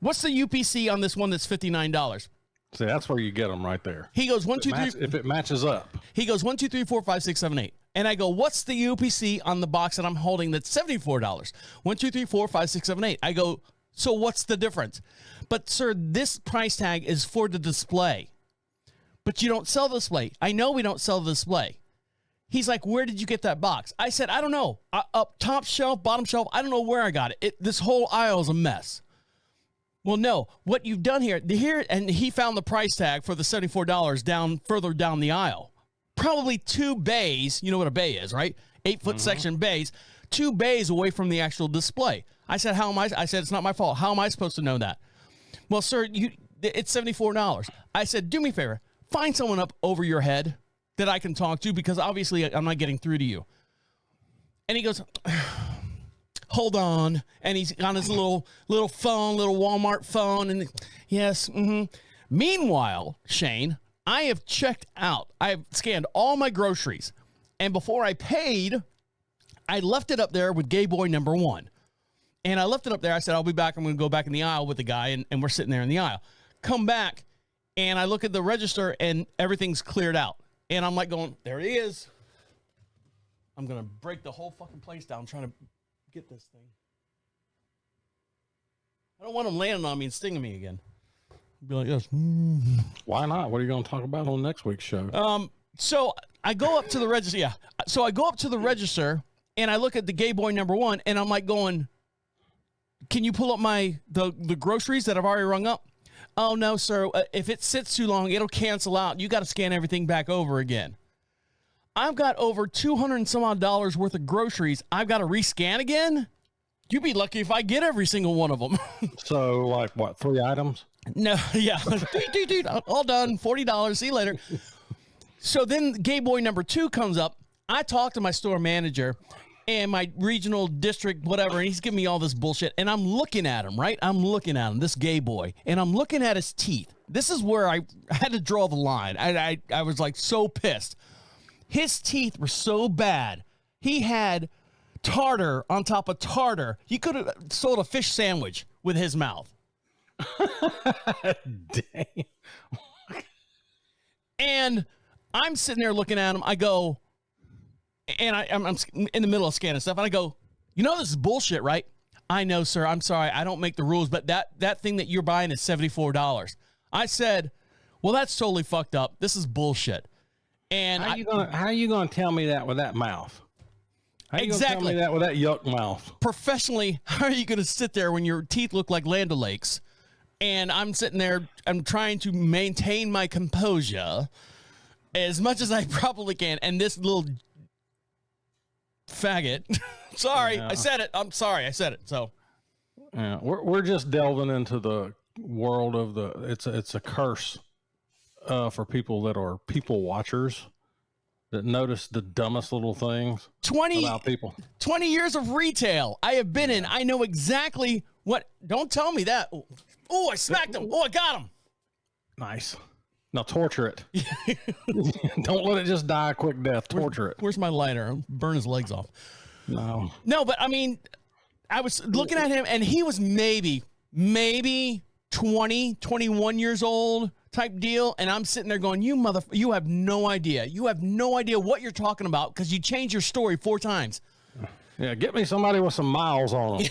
What's the UPC on this one that's $59? See, that's where you get them right there. He goes, 1, 2, 3. If it matches up. He goes, 1, 2, 3, 4, 5, 6, 7, 8. And I go, what's the UPC on the box that I'm holding that's $74? 1, 2, 3, 4, 5, 6, 7, 8. I go, so what's the difference? But, sir, this price tag is for the display. But you don't sell the display. I know we don't sell the display. He's like, where did you get that box? I said, I don't know. Up top shelf, bottom shelf, I don't know where I got it. This whole aisle is a mess. Well, no. What you've done here, and he found the price tag for the $74 further down the aisle. Probably 2 bays. You know what a bay is, right? 8-foot section bays. 2 bays away from the actual display. I said, I said, it's not my fault. How am I supposed to know that? Well, sir, it's $74. I said, do me a favor. Find someone up over your head that I can talk to, because obviously I'm not getting through to you. And he goes, hold on. And he's on his little phone, little Walmart phone. And yes. Meanwhile, Shane, I have checked out. I have scanned all my groceries. And before I paid, I left it up there with Gayboy number 1. And I left it up there. I said, I'll be back. I'm going to go back in the aisle with the guy. And we're sitting there in the aisle. Come back. And I look at the register and everything's cleared out. And I'm like going, there he is. I'm going to break the whole fucking place down trying to get this thing. I don't want him landing on me and stinging me again. I'll be like, yes. Why not? What are you going to talk about on next week's show? So I go up to the register. Yeah. So I go up to the register and I look at the Gayboy number 1 and I'm like going, can you pull up the groceries that I've already rung up? Oh, no, sir. If it sits too long, it'll cancel out. You got to scan everything back over again. I've got over $200 and some odd worth of groceries. I've got to rescan again? You'd be lucky if I get every single one of them. So, like, what, 3 items? No, yeah. Dude, all done. $40. See you later. So then Gayboy number 2 comes up. I talk to my store manager and my regional district, whatever, and he's giving me all this bullshit. And I'm looking at him, right? I'm looking at him, this Gayboy, and I'm looking at his teeth. This is where I had to draw the line. I was like so pissed. His teeth were so bad. He had tartar on top of tartar. He could have sold a fish sandwich with his mouth. Damn. And I'm sitting there looking at him. I go, and I'm in the middle of scanning stuff, and I go, you know this is bullshit, right? I know, sir. I'm sorry. I don't make the rules, but that thing that you're buying is $74. I said, well, that's totally fucked up. This is bullshit. And how are you gonna tell me that with that mouth? How are you gonna tell me that with that yuck mouth? Professionally, how are you gonna sit there when your teeth look like Land O'Lakes? And I'm sitting there, I'm trying to maintain my composure as much as I probably can. And this little faggot, sorry, yeah. I said it. I'm sorry, I said it. So, yeah, we're just delving into the world of it's a curse for people that are people watchers that notice the dumbest little things 20 about people. 20 years of retail I have been in. I know exactly what. Don't tell me that. Oh, I smacked him. Oh, I got him. Nice. Now torture it. Don't let it just die a quick death. Torture it. Where's my lighter? I'll burn his legs off. No, but I mean, I was looking at him and he was maybe 20, 21 years old type deal. And I'm sitting there going, you have no idea. You have no idea what you're talking about because you changed your story 4 times. Yeah, get me somebody with some miles on them.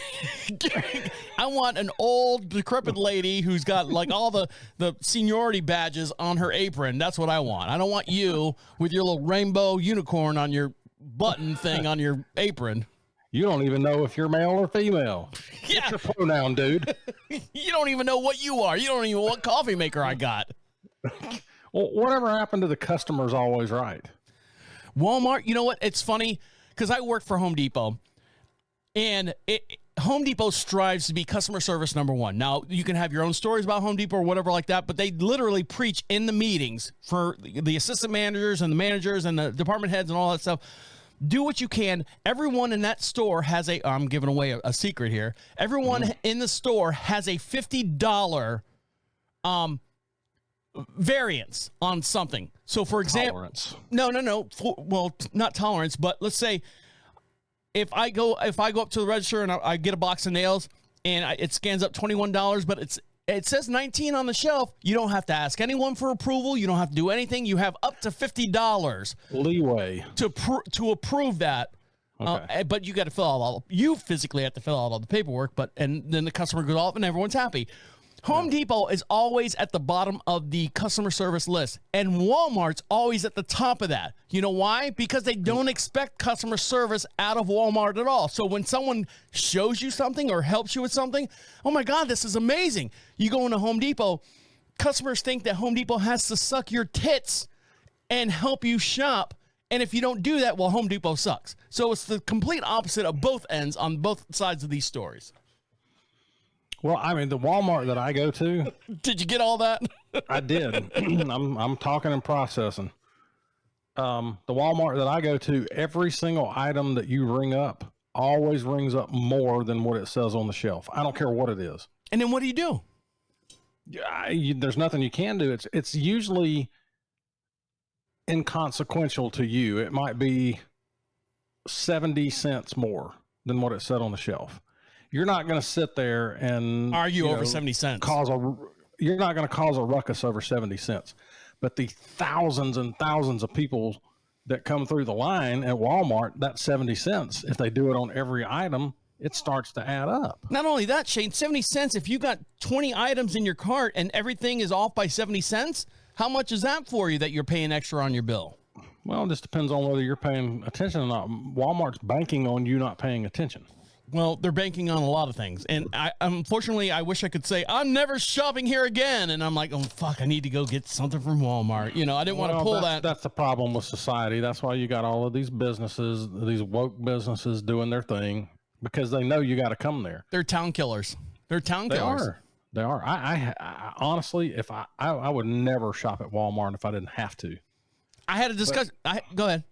I want an old, decrepit lady who's got like all the seniority badges on her apron. That's what I want. I don't want you with your little rainbow unicorn on your button thing on your apron. You don't even know if you're male or female. Yeah. What's your pronoun, dude? You don't even know what you are. You don't even know what coffee maker I got. Well, whatever happened to the customer's always right? Walmart, you know what? It's funny. Because I work for Home Depot, and Home Depot strives to be customer service number 1. Now, you can have your own stories about Home Depot or whatever like that, but they literally preach in the meetings for the assistant managers and the managers and the department heads and all that stuff. Do what you can. Everyone in that store has I'm giving away a secret here. Everyone in the store has a $50 variance on something. So for example, tolerance. No. Well, not tolerance, but let's say if I go up to the register and I get a box of nails and it scans up $21, but It says 19 on the shelf. You don't have to ask anyone for approval. You don't have to do anything. You have up to $50 leeway to approve that. Okay. But you got to fill out you physically have to fill out all the paperwork, and then the customer goes off and everyone's happy. Home Depot is always at the bottom of the customer service list, and Walmart's always at the top of that. You know why? Because they don't expect customer service out of Walmart at all. So when someone shows you something or helps you with something, oh my God, this is amazing. You go into Home Depot, customers think that Home Depot has to suck your tits and help you shop. And if you don't do that, well, Home Depot sucks. So it's the complete opposite of both ends on both sides of these stories. Well, I mean, the Walmart that I go to. Did you get all that? I did. I'm talking and processing. The Walmart that I go to, every single item that you ring up always rings up more than what it says on the shelf. I don't care what it is. And then what do you do? There's nothing you can do. It's usually inconsequential to you. It might be 70 cents more than what it said on the shelf. You're not going to sit there and argue over 70 cents. You're not going to cause a ruckus over 70 cents. But the thousands and thousands of people that come through the line at Walmart, that 70 cents, if they do it on every item, it starts to add up. Not only that, Shane, 70 cents, if you got 20 items in your cart and everything is off by 70 cents, how much is that for you that you're paying extra on your bill? Well, it just depends on whether you're paying attention or not. Walmart's banking on you not paying attention. Well, they're banking on a lot of things. And unfortunately, I wish I could say, I'm never shopping here again. And I'm like, oh, fuck, I need to go get something from Walmart. You know, I didn't want to pull that. That's the problem with society. That's why you got all of these businesses, these woke businesses doing their thing, because they know you got to come there. They're town killers. They're town killers. They are. I honestly, if I would never shop at Walmart if I didn't have to. I had a discussion. Go ahead.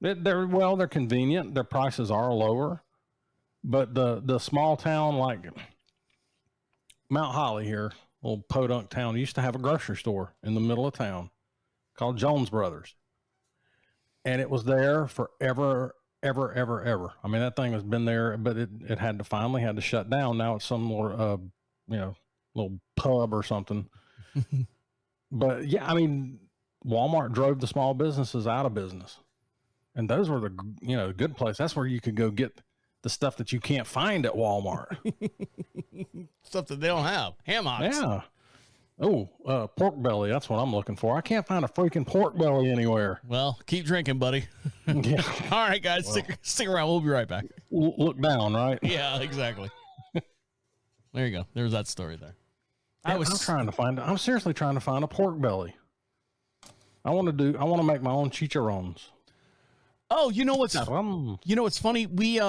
They're convenient. Their prices are lower. But the small town like Mount Holly here, little podunk town, used to have a grocery store in the middle of town called Jones Brothers. And it was there forever, ever. I mean, that thing has been there, but it finally had to shut down. Now it's some more, little pub or something. But yeah, I mean, Walmart drove the small businesses out of business. And those were the good place. That's where you could go get the stuff that you can't find at Walmart. Stuff that they don't have. Ham hocks. Yeah. Oh, pork belly. That's what I'm looking for. I can't find a freaking pork belly anywhere. Well, keep drinking, buddy. Yeah. All right, guys. Stick around. We'll be right back. Look down, right? Yeah, exactly. There you go. There's that story there. I'm seriously trying to find a pork belly. I want to make my own chicharrones. Oh, you know what's funny? We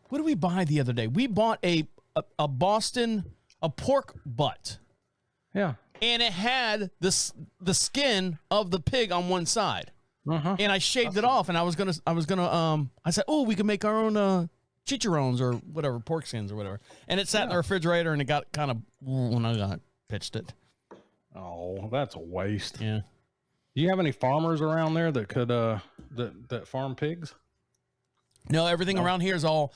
what did we buy the other day? We bought a pork butt. Yeah. And it had the skin of the pig on one side. Uh-huh. And I shaved it off, and I said, oh, we can make our own chicharrones or whatever, pork skins or whatever. And it sat in the refrigerator, and it got kind of when I pitched it. Oh, that's a waste. Yeah. Do you have any farmers around there that could that farm pigs? No, everything around here is all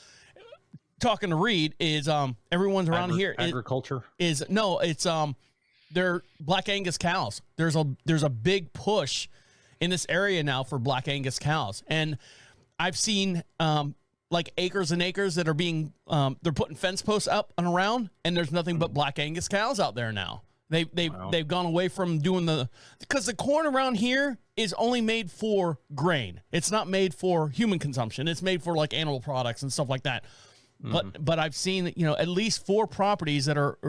talking to Reed is everyone's around here agriculture is they're Black Angus cows. There's a big push in this area now for Black Angus cows. And I've seen like acres and acres that are being they're putting fence posts up and around, and there's nothing but Black Angus cows out there now. They've gone away from doing because the corn around here is only made for grain. It's not made for human consumption. It's made for like animal products and stuff like that. Mm-hmm. But I've seen, at least 4 properties that are,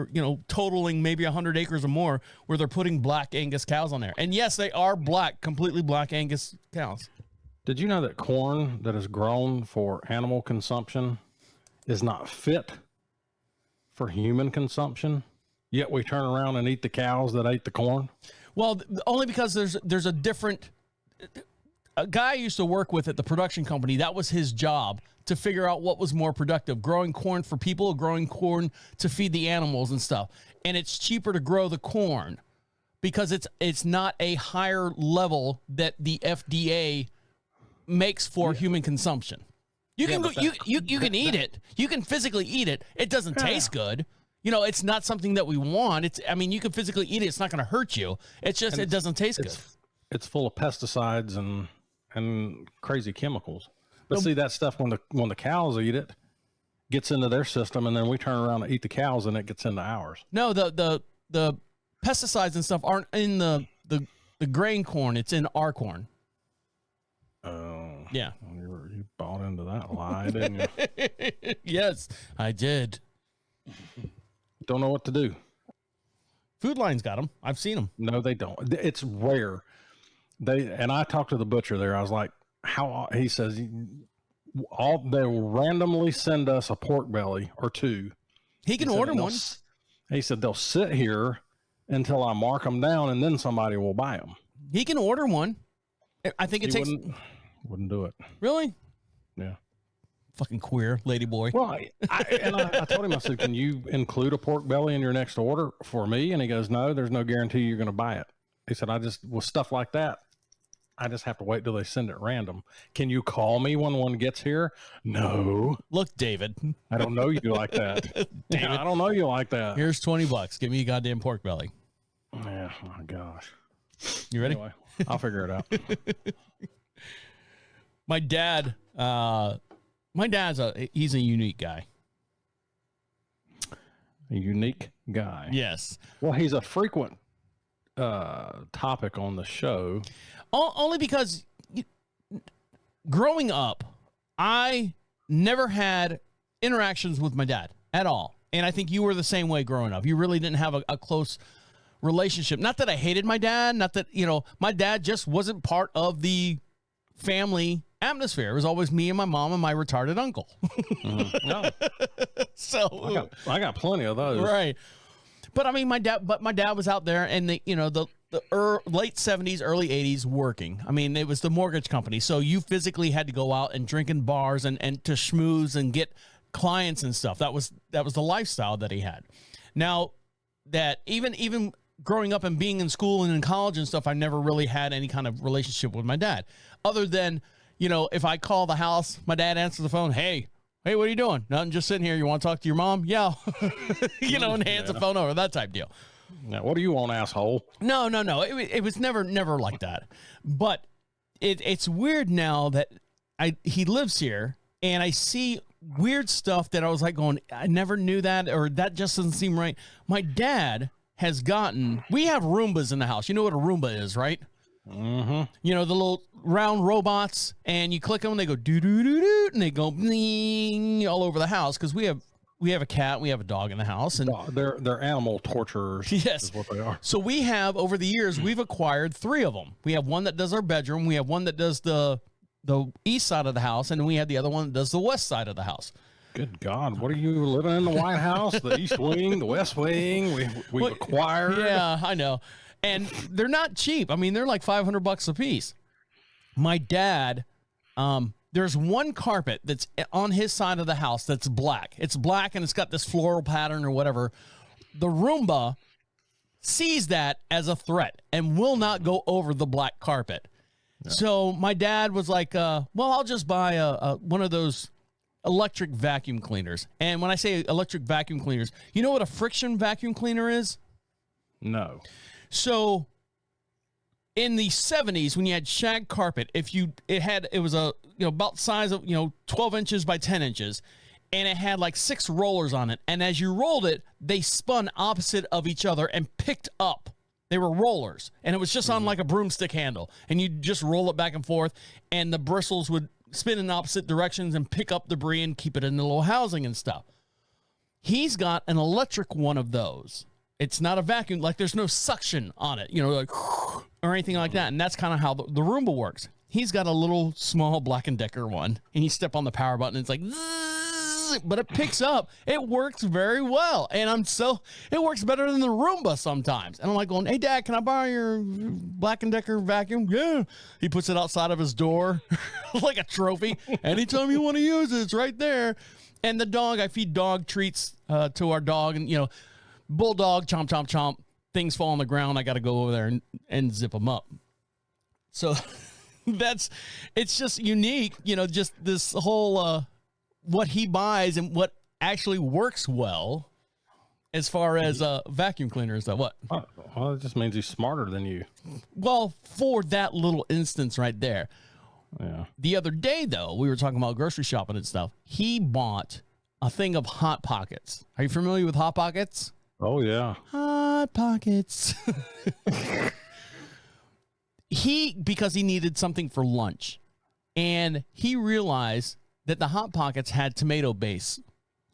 totaling maybe 100 acres or more where they're putting Black Angus cows on there. And yes, they are completely Black Angus cows. Did you know that corn that is grown for animal consumption is not fit for human consumption? Yet we turn around and eat the cows that ate the corn? Well, only because there's a guy I used to work with at the production company. That was his job, to figure out what was more productive, growing corn for people or growing corn to feed the animals and stuff. And it's cheaper to grow the corn because it's not a higher level that the FDA makes for human consumption. You can eat it. You can physically eat it. It doesn't taste good. it's not something that we want. I mean, you can physically eat it. It's not going to hurt you. It's just, it doesn't taste good. It's full of pesticides and crazy chemicals. But see, that stuff, when the cows eat it, gets into their system, and then we turn around and eat the cows, and it gets into ours. No, the pesticides and stuff aren't in the grain corn. It's in our corn. Oh. Yeah. You bought into that lie, didn't you? Yes, I did. Don't know what to do. Food Lion's got them. I've seen them. No, they don't. It's rare. And I talked to the butcher there. I was like, he says, they will randomly send us a pork belly or two. He can order one. He said they'll sit here until I mark them down, and then somebody will buy them. He can order one. I think it takes. Wouldn't do it. Really? Yeah. Fucking queer lady boy. Well, I told him, I said, can you include a pork belly in your next order for me? And he goes, no, there's no guarantee you're going to buy it. He said, with stuff like that, I just have to wait till they send it random. Can you call me when one gets here? No. Look, David. I don't know you like that. David, I don't know you like that. Here's $20. Give me a goddamn pork belly. Yeah. Oh my gosh. You ready? Anyway, I'll figure it out. My dad's he's a unique guy. A unique guy. Yes. Well, he's a frequent topic on the show. Only because growing up, I never had interactions with my dad at all. And I think you were the same way growing up. You really didn't have a close relationship. Not that I hated my dad. Not that, my dad just wasn't part of the family atmosphere. It was always me and my mom and my retarded uncle. No. So I got plenty of those. Right. But I mean, my dad was out there in the late 70s, early 80s working. I mean, it was the mortgage company. So you physically had to go out and drink in bars and to schmooze and get clients and stuff. That was the lifestyle that he had. Now that even growing up and being in school and in college and stuff, I never really had any kind of relationship with my dad other than, if I call the house, my dad answers the phone. Hey, what are you doing? Nothing, just sitting here. You want to talk to your mom? Yeah. And hands the phone over, that type deal. Now, what do you want, asshole? No. It was never like that. But it's weird now that he lives here and I see weird stuff that I was like going, I never knew that, or that just doesn't seem right. My dad we have Roombas in the house. You know what a Roomba is, right? Mm-hmm. The little round robots, and you click them and they go doo-doo-doo-doo, and they go bling all over the house because we have a cat, we have a dog in the house, and they're animal torturers. Yes, is what they are. So we have, over the years, we've acquired 3 of them. We have one that does our bedroom, we have one that does the east side of the house, and we have the other one that does the west side of the house. Good God, what are you living in the White House? The East Wing, the West Wing? We've acquired. Yeah, I know. And they're not cheap. I mean, they're like $500 a piece. My dad, there's one carpet that's on his side of the house that's black. It's black and it's got this floral pattern or whatever. The Roomba sees that as a threat and will not go over the black carpet. Yeah. So my dad was like, I'll just buy one of those electric vacuum cleaners. And when I say electric vacuum cleaners, you know what a friction vacuum cleaner is? No. So in the 70s, when you had shag carpet, it was about size of 12 inches by 10 inches, and it had like 6 rollers on it. And as you rolled it, they spun opposite of each other and picked up. They were rollers, and it was just on like a broomstick handle, and you just roll it back and forth, and the bristles would spin in opposite directions and pick up debris and keep it in the little housing and stuff. He's got an electric one of those. It's not a vacuum, like there's no suction on it, like or anything like that. And that's kind of how the Roomba works. He's got a little small Black & Decker one, and you step on the power button, and it's like, zzz, but it picks up. It works very well, and it works better than the Roomba sometimes. And I'm like going, hey, Dad, can I borrow your Black & Decker vacuum? Yeah. He puts it outside of his door like a trophy. Anytime you want to use it, it's right there. And the dog, I feed dog treats to our dog, and bulldog, chomp, chomp, chomp. Things fall on the ground. I got to go over there and zip them up. So it's just unique, just this whole, what he buys and what actually works well as far as vacuum cleaners, though. What? Well, it just means he's smarter than you. Well, for that little instance right there. Yeah. The other day, though, we were talking about grocery shopping and stuff. He bought a thing of Hot Pockets. Are you familiar with Hot Pockets? Oh, yeah. Hot Pockets. Because he needed something for lunch. And he realized that the Hot Pockets had tomato base.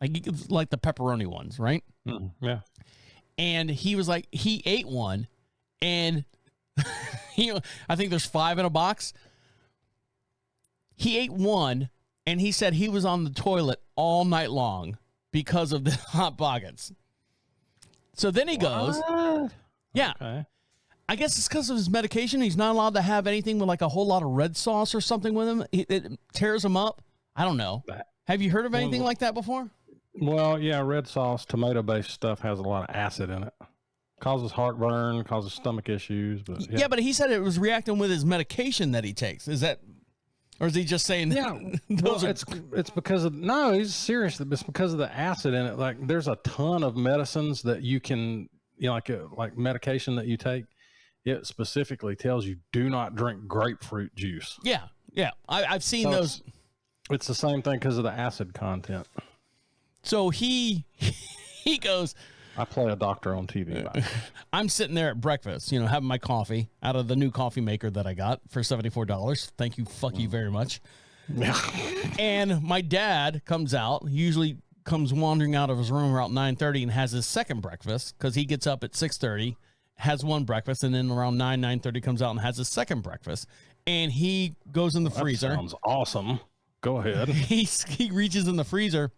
Like the pepperoni ones, right? Yeah. And he was like, he ate one. And I think there's 5 in a box. He ate one. And he said he was on the toilet all night long because of the Hot Pockets. So then he goes, yeah, okay. I guess it's because of his medication. He's not allowed to have anything with like a whole lot of red sauce or something with him. It tears him up. I don't know. Have you heard of anything like that before? Well, yeah, red sauce, tomato-based stuff has a lot of acid in it. Causes heartburn, causes stomach issues. But yeah, but he said it was reacting with his medication that he takes. Is that... Or is he just saying that? Yeah, it's because of, no, he's serious. It's because of the acid in it. Like there's a ton of medicines that you can, like medication that you take. It specifically tells you do not drink grapefruit juice. Yeah. Yeah. I've seen those. It's the same thing because of the acid content. So he goes, I play a doctor on TV. I'm sitting there at breakfast, having my coffee out of the new coffee maker that I got for $74. Thank you. Fuck you very much. And my dad comes out, he usually comes wandering out of his room around 9:30 and has his second breakfast because he gets up at 6:30, has one breakfast, and then around 9:30 comes out and has his second breakfast. And he goes in the freezer. Sounds awesome. Go ahead. He reaches in the freezer.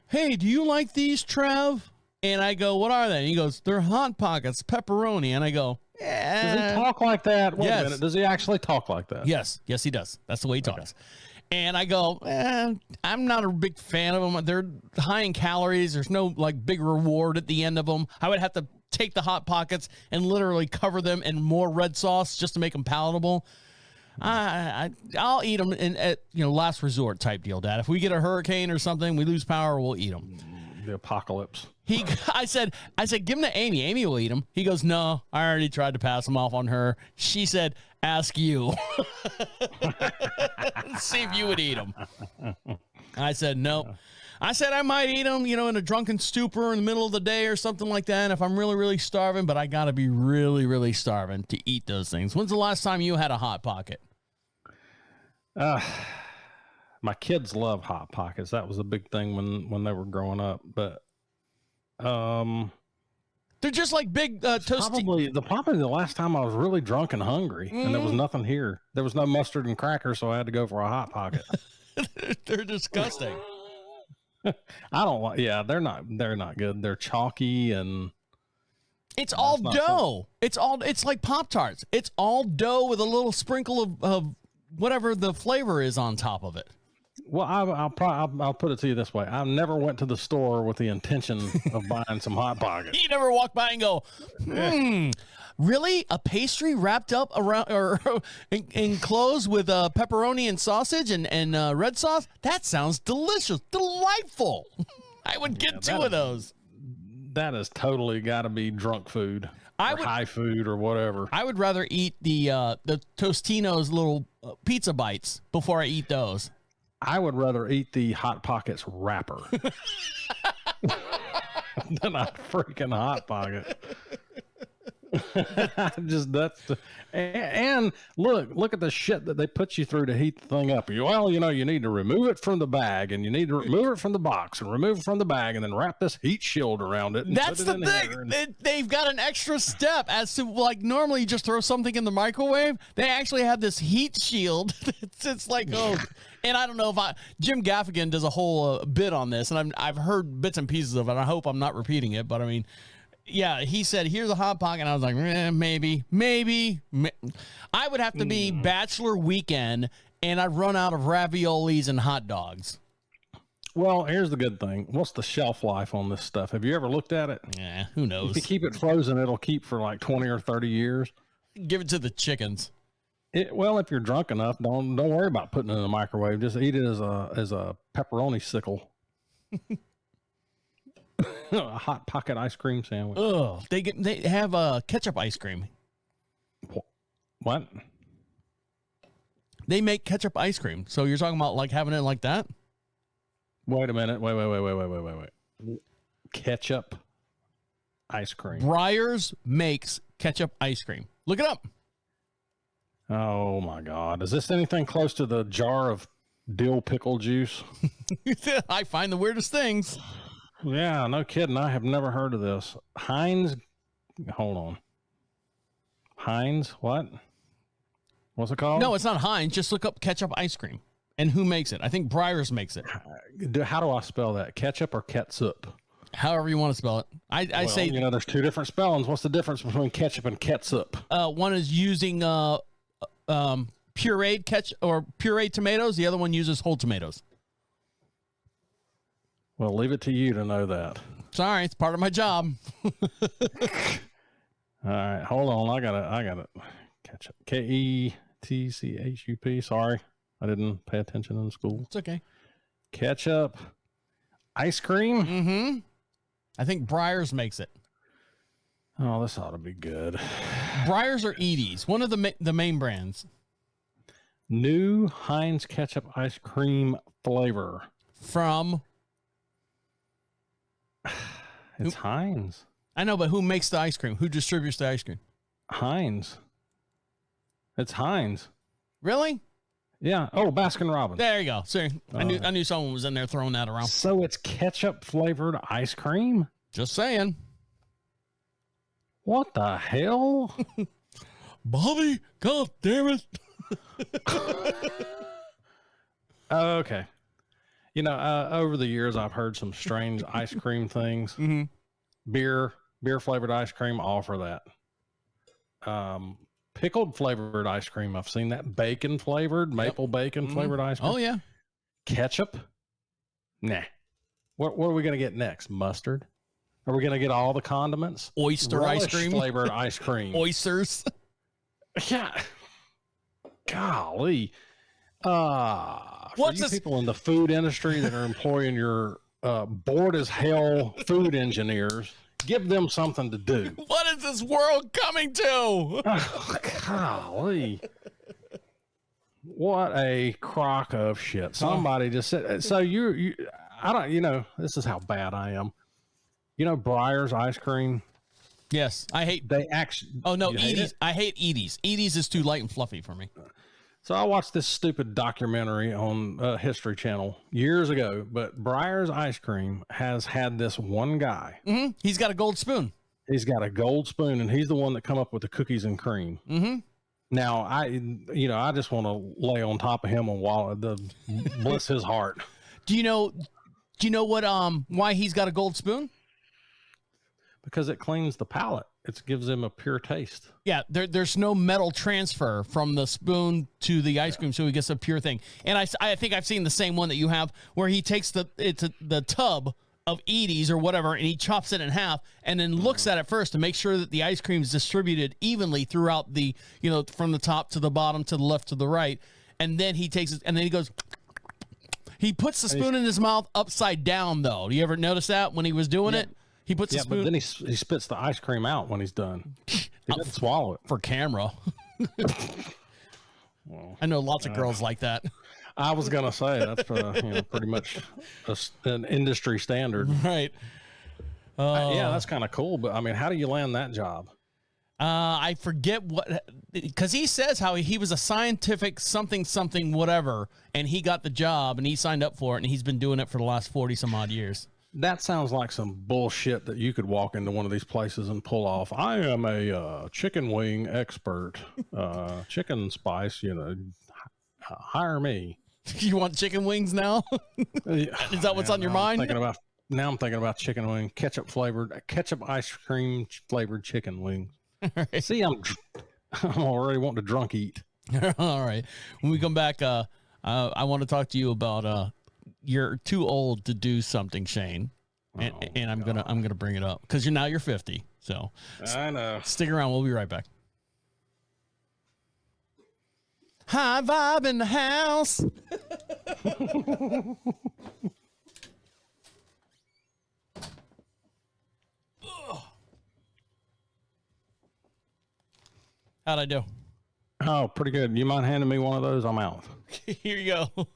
Hey, do you like these, Trev? And I go, what are they? And he goes, they're Hot Pockets, pepperoni. And I go, yeah. Does he talk like that? Wait a minute. Does he actually talk like that? Yes. Yes, he does. That's the way he talks. And I go, I'm not a big fan of them. They're high in calories. There's no like big reward at the end of them. I would have to take the Hot Pockets and literally cover them in more red sauce just to make them palatable. I'll eat them at last resort type deal, Dad. If we get a hurricane or something, we lose power, we'll eat them. The apocalypse. I said, give them to Amy. Amy will eat them. He goes, no, I already tried to pass them off on her. She said, ask you. See if you would eat them. I said, nope. I said I might eat them, in a drunken stupor in the middle of the day or something like that if I'm really, really starving, but I got to be really, really starving to eat those things. When's the last time you had a Hot Pocket? My kids love Hot Pockets. That was a big thing when they were growing up, but they're just like big toasty. Probably the last time I was really drunk and hungry and there was nothing here. There was no mustard and crackers, so I had to go for a Hot Pocket. They're disgusting. I don't like. Yeah, they're not good. They're chalky and it's all dough. It's like Pop-Tarts. It's all dough with a little sprinkle of whatever the flavor is on top of it. Well, I'll put it to you this way. I never went to the store with the intention of buying some Hot Pockets. You never walk by and go, really? A pastry wrapped up around or enclosed with pepperoni and sausage and red sauce? That sounds delicious. Delightful. I would get 2 of those. That has totally got to be drunk food. High food or whatever. I would rather eat the Tostino's little pizza bites before I eat those. I would rather eat the Hot Pockets wrapper than a freaking Hot Pocket. And look at the shit that they put you through to heat the thing up. You need to remove it from the bag, and you need to remove it from the box, and remove it from the bag, and then wrap this heat shield around it. That's the thing. They've got an extra step as to like normally you just throw something in the microwave. They actually have this heat shield. It's like and I don't know if Jim Gaffigan does a whole bit on this, and I've heard bits and pieces of it. I hope I'm not repeating it, but I mean. Yeah, he said, here's a Hot Pocket. And I was like, maybe. I would have to be bachelor weekend, and I'd run out of raviolis and hot dogs. Well, here's the good thing. What's the shelf life on this stuff? Have you ever looked at it? Yeah, who knows? If you keep it frozen, it'll keep for like 20 or 30 years. Give it to the chickens. Well, if you're drunk enough, don't worry about putting it in the microwave. Just eat it as a pepperoni sickle. A Hot Pocket ice cream sandwich. Oh, they have ketchup ice cream. What? They make ketchup ice cream. So you're talking about like having it like that? Wait a minute. Wait. Ketchup ice cream. Breyers makes ketchup ice cream. Look it up. Oh my God. Is this anything close to the jar of dill pickle juice? I find the weirdest things. Yeah, no kidding. I have never heard of this. Heinz. Hold on. Heinz, what? What's it called? No, it's not Heinz. Just look up ketchup ice cream and who makes it. I think Breyers makes it. How do I spell that? Ketchup or ketchup? However you want to spell it. I say, you know, there's two different spellings. What's the difference between ketchup and ketchup? one is using pureed ketchup or pureed tomatoes. The other one uses whole tomatoes. Well, leave it to you to know that. Sorry, it's part of my job. All right, hold on. I got it. Ketchup. Ketchup. Sorry, I didn't pay attention in school. It's okay. Ketchup ice cream. Mm-hmm. I think Breyers makes it. Oh, this ought to be good. Breyers or Edie's, one of the main brands. New Heinz ketchup ice cream flavor From. It's Heinz. I know, but who makes the ice cream? Who distributes the ice cream? Heinz. It's Heinz. Really? Yeah. Oh, Baskin Robbins. There you go. See, I knew someone was in there throwing that around. So it's ketchup flavored ice cream? Just saying. What the hell? Bobby, God damn it. Okay. You know, over the years, I've heard some strange ice cream things. Mm-hmm. Beer flavored ice cream, all for that. Pickled flavored ice cream, I've seen that. Bacon flavored, maple bacon flavored ice cream. Oh, yeah. Ketchup? Nah. What are we going to get next? Mustard? Are we going to get all the condiments? Oyster Relish ice cream. flavored ice cream. Oysters. Yeah. Golly. What's you this? people in the food industry that are employing your bored as hell food engineers, give them something to do. What is this world coming to? Oh, golly. What a crock of shit. Somebody just said, so I don't, you know, this is how bad I am. You know, Breyers ice cream. Yes. I hate. They actually. Oh, no. Edie's. Edie's. I hate Edie's. Edie's is too light and fluffy for me. So I watched this stupid documentary on History Channel years ago, but Breyers ice cream has had this one guy. Mm-hmm. He's got a gold spoon. He's got a gold spoon, and he's the one that come up with the cookies and cream. Mm-hmm. Now, I just want to lay on top of him and bless his heart. Do you know what why he's got a gold spoon? Because it cleans the palate. It gives him a pure taste. Yeah, there's no metal transfer from the spoon to the ice cream, so he gets a pure thing. And I think I've seen the same one that you have, where he takes the tub of Edie's or whatever, and he chops it in half, and then looks at it first to make sure that the ice cream is distributed evenly throughout the, from the top to the bottom to the left to the right, and then he takes it, and then he goes. He puts the spoon in his mouth upside down, though. Do you ever notice that when he was doing it? He puts the spoon. But then he spits the ice cream out when he's done. He doesn't swallow it for camera. Well, I know lots of girls like that. I was gonna say that's pretty much an industry standard, right? Yeah, that's kind of cool. But I mean, how do you land that job? I forget what, because he says how he was a scientific something whatever, and he got the job and he signed up for it, and he's been doing it for the last 40 some odd years. That sounds like some bullshit that you could walk into one of these places and pull off. I am a chicken wing expert, chicken spice. Hire me. You want chicken wings now? Is that what's on your mind? Now I'm thinking about chicken wing, ketchup ice cream flavored chicken wings. Right. See, I'm already wanting to drunk eat. All right. When we come back, I want to talk to you about you're too old to do something, Shane, and I'm gonna bring it up because you're 50. So I know. Stick around. We'll be right back. High vibe in the house. How'd I do? Oh, pretty good. You mind handing me one of those? I'm out. Here you go.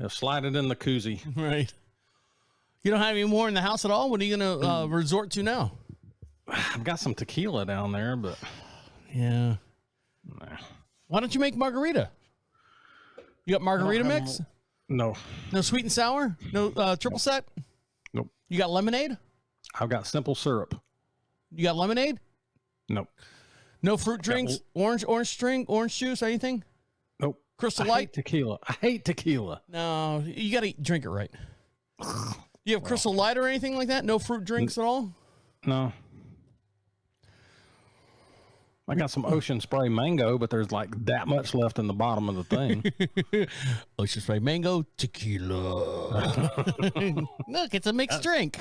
Slide it in the koozie. Right. You don't have any more in the house at all? What are you going to resort to now? I've got some tequila down there, but... Yeah. Nah. Why don't you make margarita? You got margarita mix? No. No sweet and sour? No triple sec? Nope. You got lemonade? I've got simple syrup. You got lemonade? Nope. No fruit drinks? Orange juice, anything? Nope. Crystal I Light? I hate tequila. No, you got to drink it right. You have Crystal Light or anything like that? No fruit drinks at all? No. I got some Ocean Spray Mango, but there's like that much left in the bottom of the thing. Ocean Spray Mango, tequila. Look, it's a mixed drink.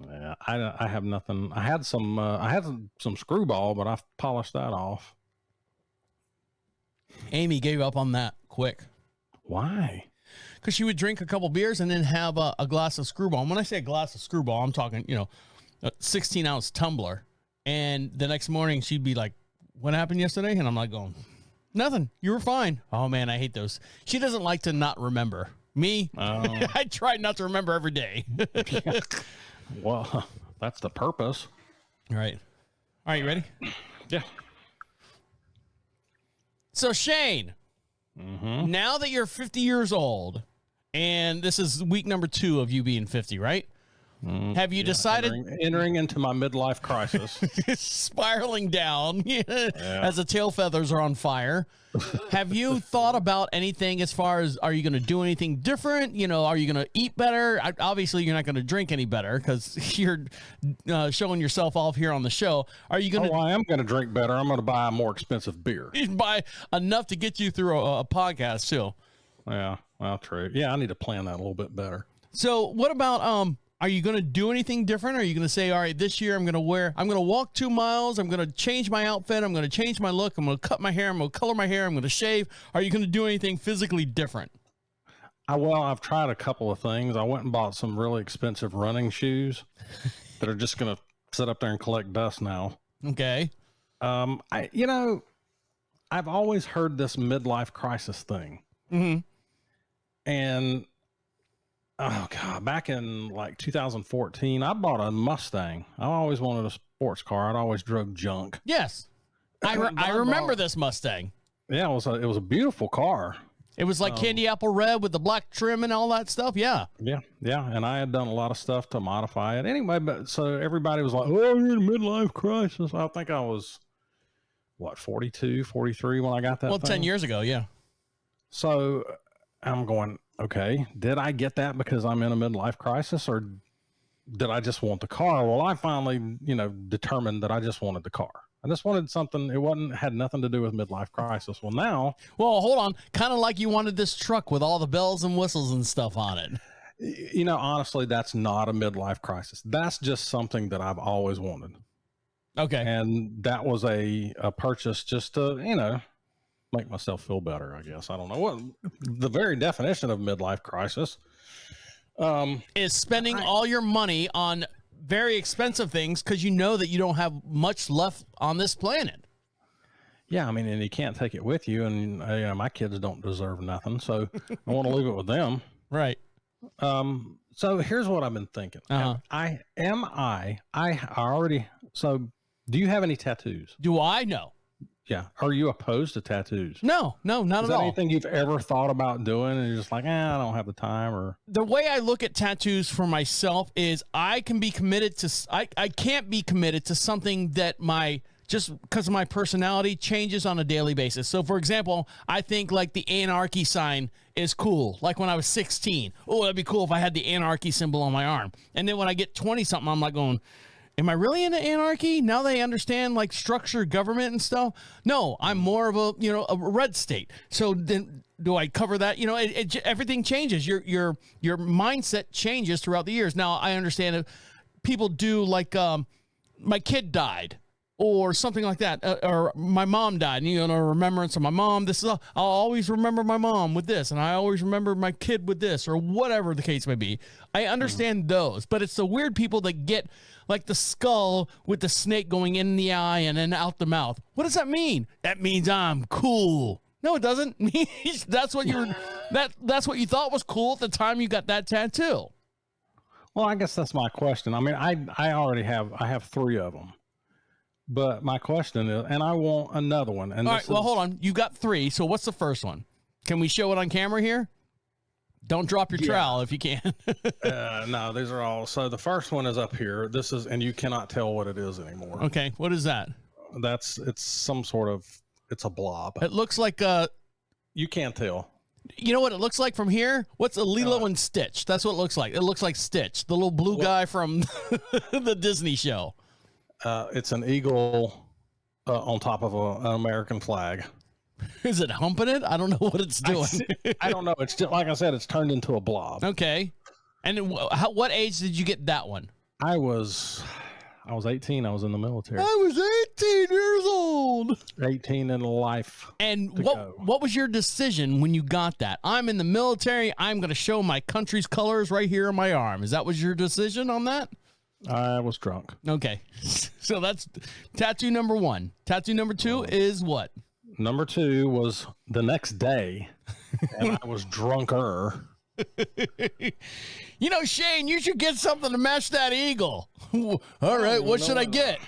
Yeah, I have nothing. I had some Screwball, but I polished that off. Amy gave up on that quick. Why? Because she would drink a couple beers and then have a glass of Screwball. And when I say a glass of Screwball, I'm talking, a 16-ounce tumbler. And the next morning she'd be like, what happened yesterday? And I'm like going, nothing. You were fine. Oh, man, I hate those. She doesn't like to not remember. Me, I try not to remember every day. Well, that's the purpose. All right. All right, you ready? Yeah. So, Shayne, now that you're 50 years old, and this is week number 2 of you being 50, right? Have you decided... Entering into my midlife crisis. Spiraling down as the tail feathers are on fire. Have you thought about anything as far as, are you going to do anything different? Are you going to eat better? Obviously, you're not going to drink any better because you're showing yourself off here on the show. Are you going to... I am going to drink better. I'm going to buy a more expensive beer. Buy enough to get you through a podcast, too. Yeah, well, true. Yeah, I need to plan that a little bit better. So what about... Are you going to do anything different? Or are you going to say, all right, this year I'm going to walk 2 miles. I'm going to change my outfit. I'm going to change my look. I'm going to cut my hair. I'm going to color my hair. I'm going to shave. Are you going to do anything physically different? I've tried a couple of things. I went and bought some really expensive running shoes that are just going to sit up there and collect dust now. Okay. I've always heard this midlife crisis thing. Mm-hmm. And oh God, back in like 2014, I bought a Mustang. I always wanted a sports car. I'd always drove junk. Yes. I remember this Mustang. Yeah, it was a beautiful car. It was like candy apple red with the black trim and all that stuff. Yeah. Yeah. And I had done a lot of stuff to modify it. Anyway, but so everybody was like, oh, you're in a midlife crisis. I think I was, 42, 43 when I got that Well, thing? 10 years ago, yeah. So I'm going, okay, did I get that because I'm in a midlife crisis, or did I just want the car? Well, I finally, determined that I just wanted the car. I just wanted something. It had nothing to do with midlife crisis. Well, now. Well, hold on. Kind of like you wanted this truck with all the bells and whistles and stuff on it. Honestly, that's not a midlife crisis. That's just something that I've always wanted. Okay. And that was a purchase just to, make myself feel better, I guess. I don't know what the very definition of midlife crisis is spending all your money on very expensive things because you know that you don't have much left on this planet. Yeah, I mean, and you can't take it with you, and my kids don't deserve nothing, so I want to leave it with them. Right. So here's what I've been thinking. So do you have any tattoos? Do I? No. Yeah. Are you opposed to tattoos? No, not at all. Is that anything you've ever thought about doing and you're just like, I don't have the time? Or the way I look at tattoos for myself is I can't be committed to something that just because of my personality changes on a daily basis. So for example, I think like the anarchy sign is cool. Like when I was 16, that'd be cool if I had the anarchy symbol on my arm. And then when I get 20 something, I'm like going, am I really into anarchy? Now they understand like structured government and stuff. No, I'm more of a red state. So then do I cover that? Everything changes. Your mindset changes throughout the years. Now I understand that people do like, my kid died or something like that, or my mom died, and, you know, a remembrance of my mom. This is I'll always remember my mom with this, and I always remember my kid with this, or whatever the case may be. I understand those, but it's the weird people that get like the skull with the snake going in the eye and then out the mouth. What does that mean? That means I'm cool. No, it doesn't. That's what that's what you thought was cool at the time you got that tattoo. Well, I guess that's my question. I mean, I already have 3 of them, but my question is, and I want another one. And all right, well, hold on. You got 3. So what's the first one? Can we show it on camera here? Don't drop your trowel if you can. No, these are all. So the first one is up here. This is, and you cannot tell what it is anymore. Okay, what is that? It's some sort of, it's a blob. It looks like you can't tell. You know what it looks like from here? What's a Lilo and Stitch? That's what it looks like. It looks like Stitch, the little blue guy from the Disney show. It's an eagle on top of an American flag. Is it humping it? I don't know what it's doing. I don't know. It's just, like I said, it's turned into a blob. Okay. And what age did you get that one? I was 18. I was in the military. I was 18 years old. 18 in life. And what was your decision when you got that? I'm in the military. I'm going to show my country's colors right here on my arm. Is that was your decision on that? I was drunk. Okay. So that's tattoo number 1. Tattoo number 2 is what? Number 2 was the next day, and I was drunker. You know, Shane, you should get something to match that eagle. All right, what should I get?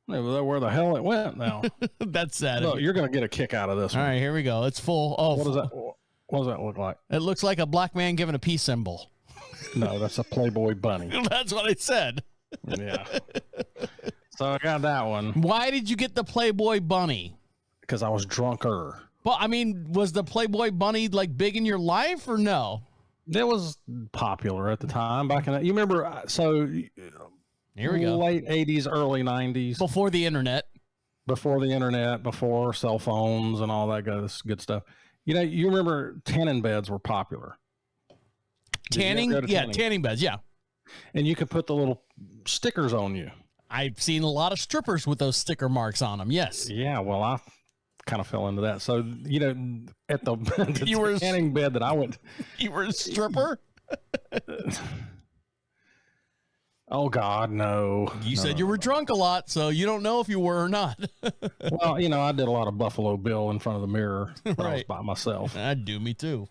Where the hell it went now? That's sad. Look, you're going to get a kick out of this one. All right, here we go. It's full. Oh, what does that look like? It looks like a black man giving a peace symbol. No, that's a Playboy bunny. That's what I said. Yeah. So I got that one. Why did you get the Playboy bunny? Because I was drunker. Well, I mean, was the Playboy bunny like big in your life or no? It was popular at the time. Back in you remember? So here we go. Late 80s, early 90s. Before the internet. Before cell phones and all that good stuff. You know, you remember tanning beds were popular. Tanning beds, yeah. And you could put the little stickers on you. I've seen a lot of strippers with those sticker marks on them. Yes. Yeah. Well, I kind of fell into that. So, you know, at the tanning bed that I went. You were a stripper? Oh God, no. You said you were drunk a lot, so you don't know if you were or not. Well, you know, I did a lot of Buffalo Bill in front of the mirror when I was by myself. That'd do me too.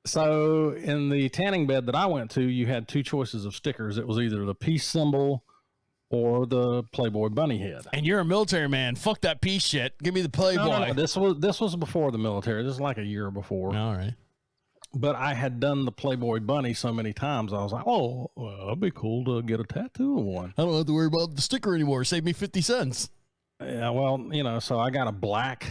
So in the tanning bed that I went to, you had 2 choices of stickers. It was either the peace symbol or the Playboy bunny head. And you're a military man. Fuck that peace shit. Give me the Playboy. No, this was before the military. This is like a year before. All right. But I had done the Playboy bunny so many times. I was like, oh, well, it'd be cool to get a tattoo of one. I don't have to worry about the sticker anymore. Save me 50 cents. Yeah, well, you know, so I got a black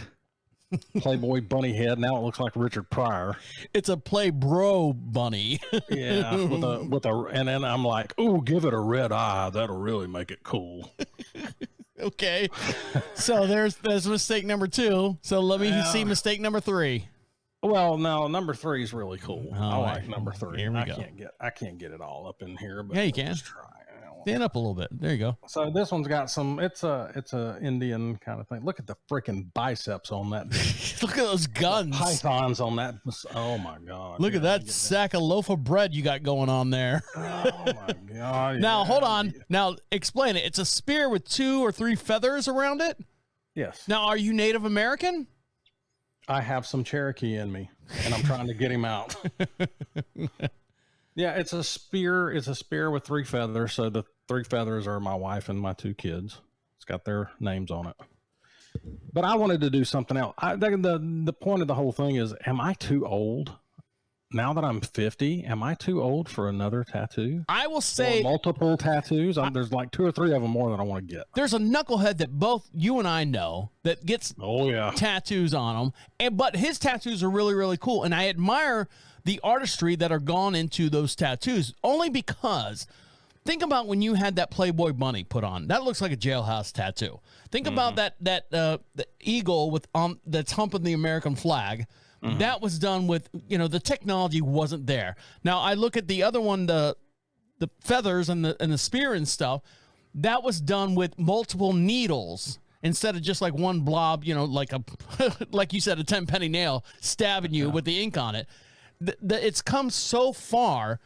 Playboy bunny head. Now it looks like Richard Pryor. It's a Playbro bunny. Yeah, and then I'm like, ooh, give it a red eye. That'll really make it cool. Okay. So there's mistake number 2. So let me see mistake number 3. Well, no, number 3 is really cool. I like number 3. Here we go. I can't get it all up in here, but yeah, you can. try. Stand up a little bit. There you go. So this one's got some. It's a Indian kind of thing. Look at the freaking biceps on that. Look at those guns. Pythons on that. Oh my God. Look at that sack of loaf of bread you got going on there. Oh my God. Now hold on. Now explain it. It's a spear with 2 or 3 feathers around it. Yes. Now, are you Native American? I have some Cherokee in me, and I'm trying to get him out. Yeah, it's a spear. It's a spear with 3 feathers. So the 3 feathers are my wife and my 2 kids. It's got their names on it. But I wanted to do something else. The point of the whole thing is, am I too old? Now that I'm 50, am I too old for another tattoo? I will say... Or multiple tattoos? There's like 2 or 3 of them more than I want to get. There's a knucklehead that both you and I know that gets tattoos on them. But his tattoos are really, really cool. And I admire the artistry that are gone into those tattoos. Only because... Think about when you had that Playboy bunny put on. That looks like a jailhouse tattoo. Think about that the eagle with that's humping the American flag. That was done with, the technology wasn't there. Now I look at the other one, the feathers and the spear and stuff. that was done with multiple needles instead of just like one blob, like like you said, a 10-penny nail stabbing you with the ink on it. It's come so far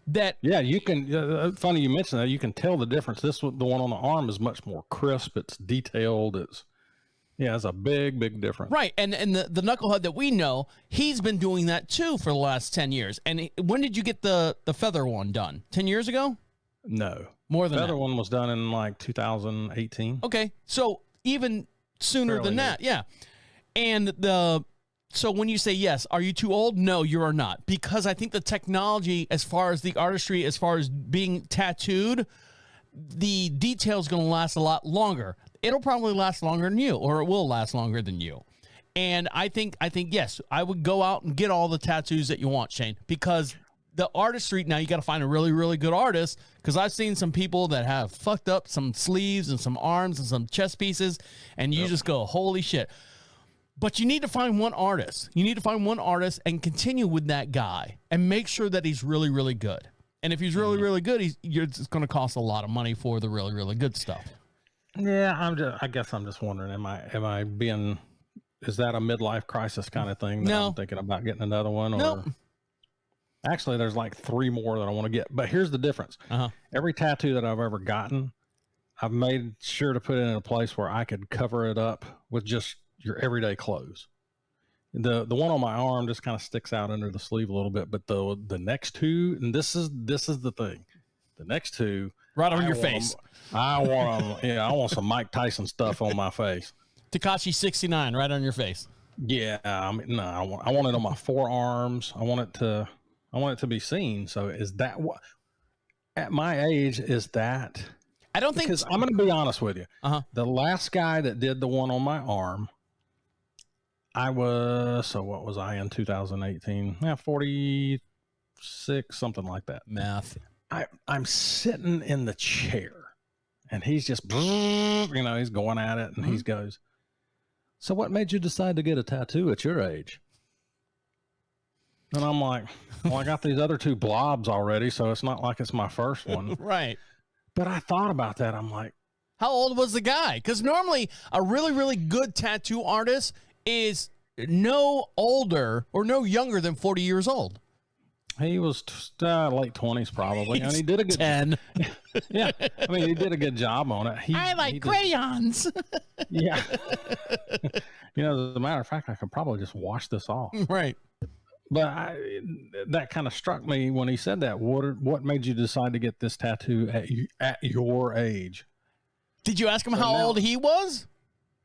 that you can. Funny you mentioned that. You can tell the difference. The one on the arm is much more crisp. It's detailed. It's a big difference. Right, and the knucklehead that we know, he's been doing that too for the last 10 years. And when did you get the feather one done? 10 years ago? No, more than the feather that. one was done in like 2018. Okay, so even sooner than that, yeah. And so when you say yes, are you too old? No, you are not, because I think the technology, as far as the artistry, as far as being tattooed, the detail's going to last a lot longer. It'll probably last longer than you, or it will last longer than you. And I think yes, I would go out and get all the tattoos that you want, Shane, because the artistry, now you got to find a really, really good artist, because I've seen some people that have fucked up some sleeves and some arms and some chest pieces, and you just go, holy shit. But you need to find one artist. You need to find one artist and continue with that guy and make sure that he's really, really good. And if he's really, really good, it's going to cost a lot of money for the really, really good stuff. Yeah, I guess I'm just wondering, am I being, is that a midlife crisis kind of thing? No. I'm thinking about getting another one? Or No. Actually, there's like 3 more that I want to get. But here's the difference. Every tattoo that I've ever gotten, I've made sure to put it in a place where I could cover it up with just your everyday clothes. The one on my arm just kind of sticks out under the sleeve a little bit, but the next 2, and this is the thing, the next 2 right on your face. I want them. Yeah, I want some Mike Tyson stuff on my face. Tekashi 69 right on your face. Yeah, I mean, no, I want it on my forearms. I want it to be seen. So is that what? At my age, is that? I don't think. Because I'm going to be honest with you. The last guy that did the one on my arm, what was I in 2018? Yeah, 46, something like that. Math. I'm sitting in the chair, and he's just, he's going at it, and he goes, "So what made you decide to get a tattoo at your age?" And I'm like, well, I got these other 2 blobs already, so it's not like it's my first one. Right. But I thought about that. I'm like, how old was the guy? Because normally a really, really good tattoo artist is no older or no younger than 40 years old. He was late 20s probably, and he did a good 10. Yeah, I mean, he did a good job on it. I like crayons. Yeah. As a matter of fact, I could probably just wash this off. Right. But that kind of struck me when he said that. What made you decide to get this tattoo at your age? Did you ask him how old he was?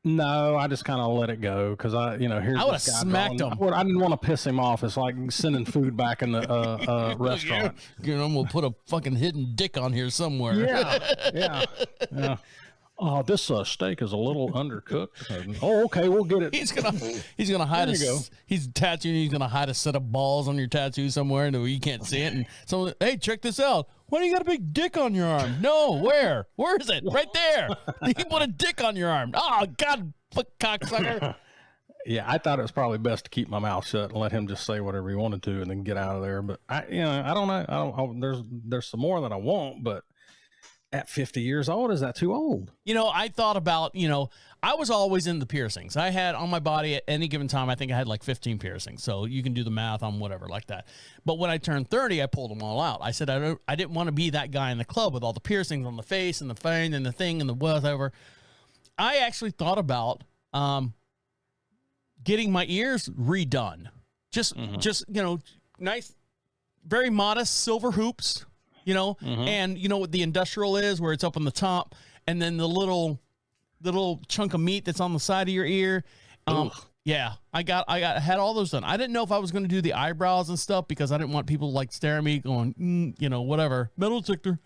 No, I just kind of let it go because I would have smacked him. I didn't want to piss him off. It's like sending food back in the restaurant. I'm gonna put a fucking hidden dick on here somewhere. Yeah. Oh, this steak is a little undercooked. Oh, okay, we'll get it. He's gonna hide he's tattooing. He's gonna hide a set of balls on your tattoo somewhere, and you can't see it. And someone, hey, check this out. Why do you got a big dick on your arm? No, where? Where is it? Right there. You put a dick on your arm. Oh God, cocksucker. Yeah, I thought it was probably best to keep my mouth shut and let him just say whatever he wanted to, and then get out of there. But I don't know. There's some more that I want, but at 50 years old, is that too old? I thought about, I was always in the piercings. I had on my body at any given time, I think I had like 15 piercings. So you can do the math on whatever like that. But when I turned 30, I pulled them all out. I said, I didn't want to be that guy in the club with all the piercings on the face and the fang and the thing and the whatever. I actually thought about getting my ears redone. Just nice, very modest silver hoops. And what the industrial is, where it's up on the top, and then the little chunk of meat that's on the side of your ear. Yeah, I had all those done. I didn't know if I was going to do the eyebrows and stuff because I didn't want people like staring at me going, whatever, metal detector,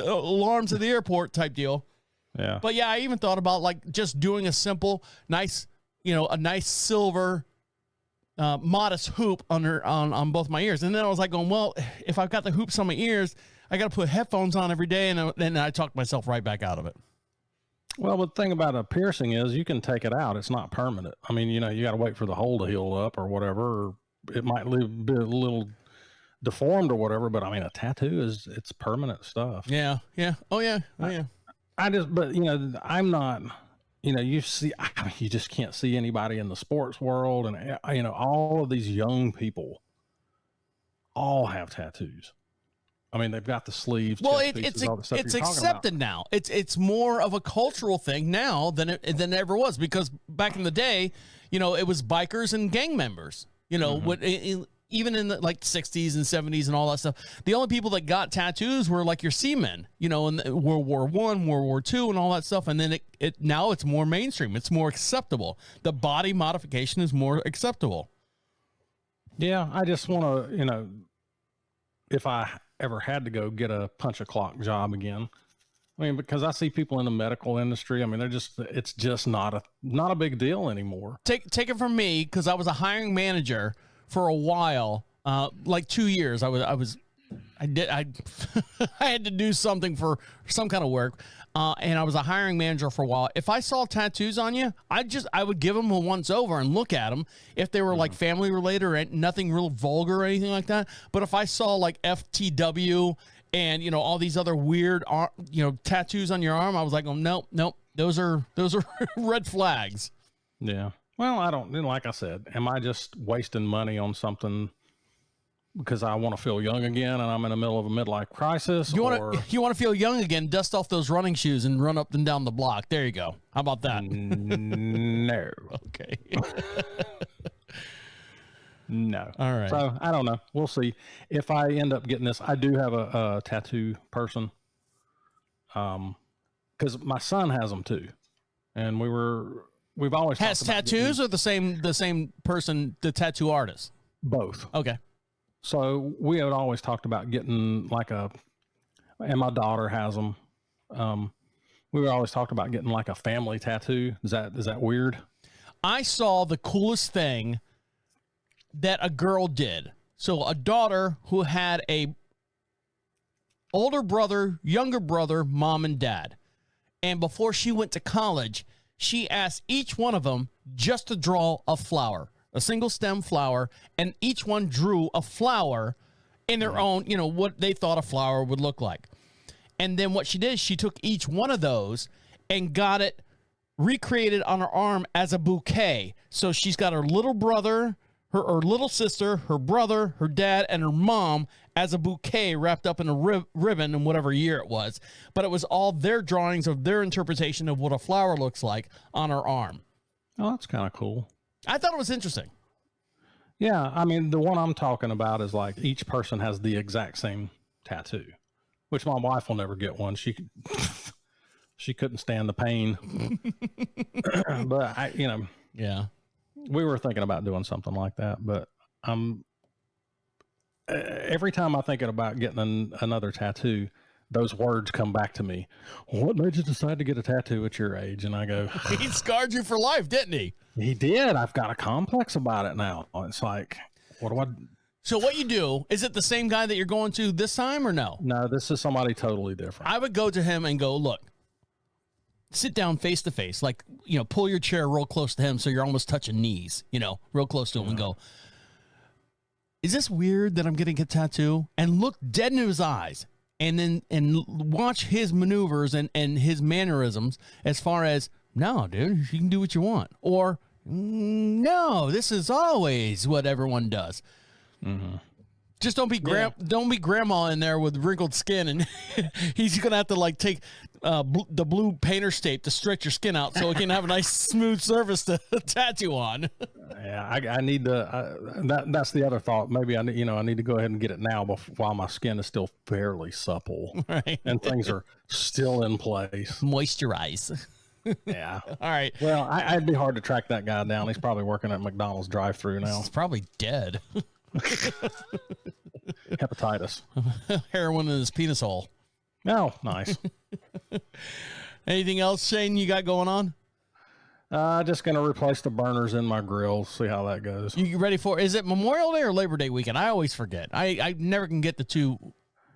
alarms at the airport type deal. Yeah. But yeah, I even thought about like just doing a simple, nice, a nice silver modest hoop on both my ears. And then I was like going, well, if I've got the hoops on my ears, I got to put headphones on every day. And then I talked myself right back out of it. Well, the thing about a piercing is you can take it out. It's not permanent. I mean, you got to wait for the hole to heal up or whatever. Or it might be a little deformed or whatever. But I mean, a tattoo it's permanent stuff. Yeah. Yeah. Oh yeah. Oh yeah. but I'm not, you just can't see anybody in the sports world. And, all of these young people all have tattoos. I mean, they've got the sleeves. Well, it's accepted now. It's more of a cultural thing now than it ever was, because back in the day, it was bikers and gang members. Even in the 60s and 70s and all that stuff, the only people that got tattoos were like your seamen, in World War I, World War II, and all that stuff. And then now it's more mainstream. It's more acceptable. The body modification is more acceptable. Yeah, I just want to, if I ever had to go get a punch a clock job again, I mean, because I see people in the medical industry. I mean, it's just not a big deal anymore. Take it from me, because I was a hiring manager for a while, like 2 years. I had to do something for some kind of work, and I was a hiring manager for a while. If I saw tattoos on you, I would give them a once over and look at them if they were like family related or nothing real vulgar or anything like that. But if I saw like FTW and all these other weird tattoos on your arm, I was like, oh nope, those are red flags. Yeah. Well, I don't, like I said, am I just wasting money on something because I want to feel young again and I'm in the middle of a midlife crisis? You want to feel young again, dust off those running shoes and run up and down the block. There you go. How about that? No. Okay. No. All right. So I don't know. We'll see. If I end up getting this, I do have a tattoo person. Because my son has them too. And we've always has tattoos or the same person, the tattoo artist? Both. Okay. So we had always talked about getting and my daughter has them. We were always talking about getting like a family tattoo. Is that weird? I saw the coolest thing that a girl did. So a daughter who had a older brother, younger brother, mom and dad. And before she went to college, she asked each one of them just to draw a flower, a single stem flower, and each one drew a flower in their own, what they thought a flower would look like. And then what she did, she took each one of those and got it recreated on her arm as a bouquet. So she's got her little brother, her little sister, her brother, her dad, and her mom as a bouquet wrapped up in a ribbon in whatever year it was. But it was all their drawings of their interpretation of what a flower looks like on her arm. Oh, that's kind of cool. I thought it was interesting. Yeah, I mean, the one I'm talking about is like each person has the exact same tattoo, which my wife will never get one. She couldn't stand the pain. But yeah, we were thinking about doing something like that, but every time I think about getting another tattoo, those words come back to me. What made you decide to get a tattoo at your age? And I go, he scarred you for life, didn't he? He did. I've got a complex about it now. It's like, what do I... So what you do, is it the same guy that you're going to this time or no? No, this is somebody totally different. I would go to him and go, look, sit down face to face, like, pull your chair real close to him so you're almost touching knees, real close to him and go, is this weird that I'm getting a tattoo? And look dead in his eyes and watch his maneuvers and his mannerisms as far as, no, dude, you can do what you want. Or, no, this is always what everyone does. Mm-hmm. Just don't be grandma in there with wrinkled skin, and he's gonna have to take the blue painter's tape to stretch your skin out so it can have a nice smooth surface to tattoo on. Yeah, I need to. That's the other thought. Maybe I need to go ahead and get it now while my skin is still fairly supple, right, and things are still in place. Moisturize. Yeah. All right. Well, I'd be hard to track that guy down. He's probably working at McDonald's drive-thru now. He's probably dead. Hepatitis. Heroin in his penis hole. Oh, nice. Anything else, Shane, you got going on? Just going to replace the burners in my grill. See how that goes. You ready for, is it Memorial Day or Labor Day weekend? I always forget. I never can get the two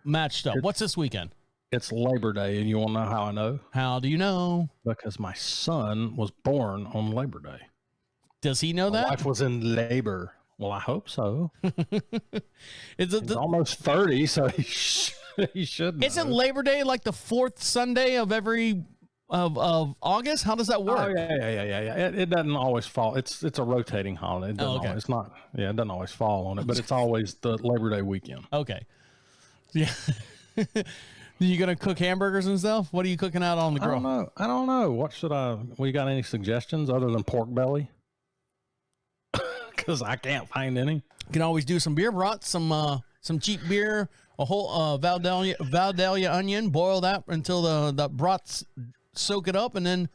matched up. What's this weekend? It's Labor Day, and you want to know how I know? How do you know? Because my son was born on Labor Day. Does he know that? My wife was in labor. Well, I hope so. Is it He's almost 30, so You should know. Isn't Labor Day like the fourth Sunday of every of August? How does that work? Oh, yeah. It doesn't always fall. It's a rotating holiday. It doesn't okay. It's not. Yeah, it doesn't always fall on it, but it's always the Labor Day weekend. Okay. Yeah. You gonna cook hamburgers and stuff? What are you cooking out on the grill? I don't know. What should I? We got any suggestions other than pork belly? Because I can't find any. You can always do some beer brats, some cheap beer, a whole Valdalia onion. Boil that until the brats soak it up, and then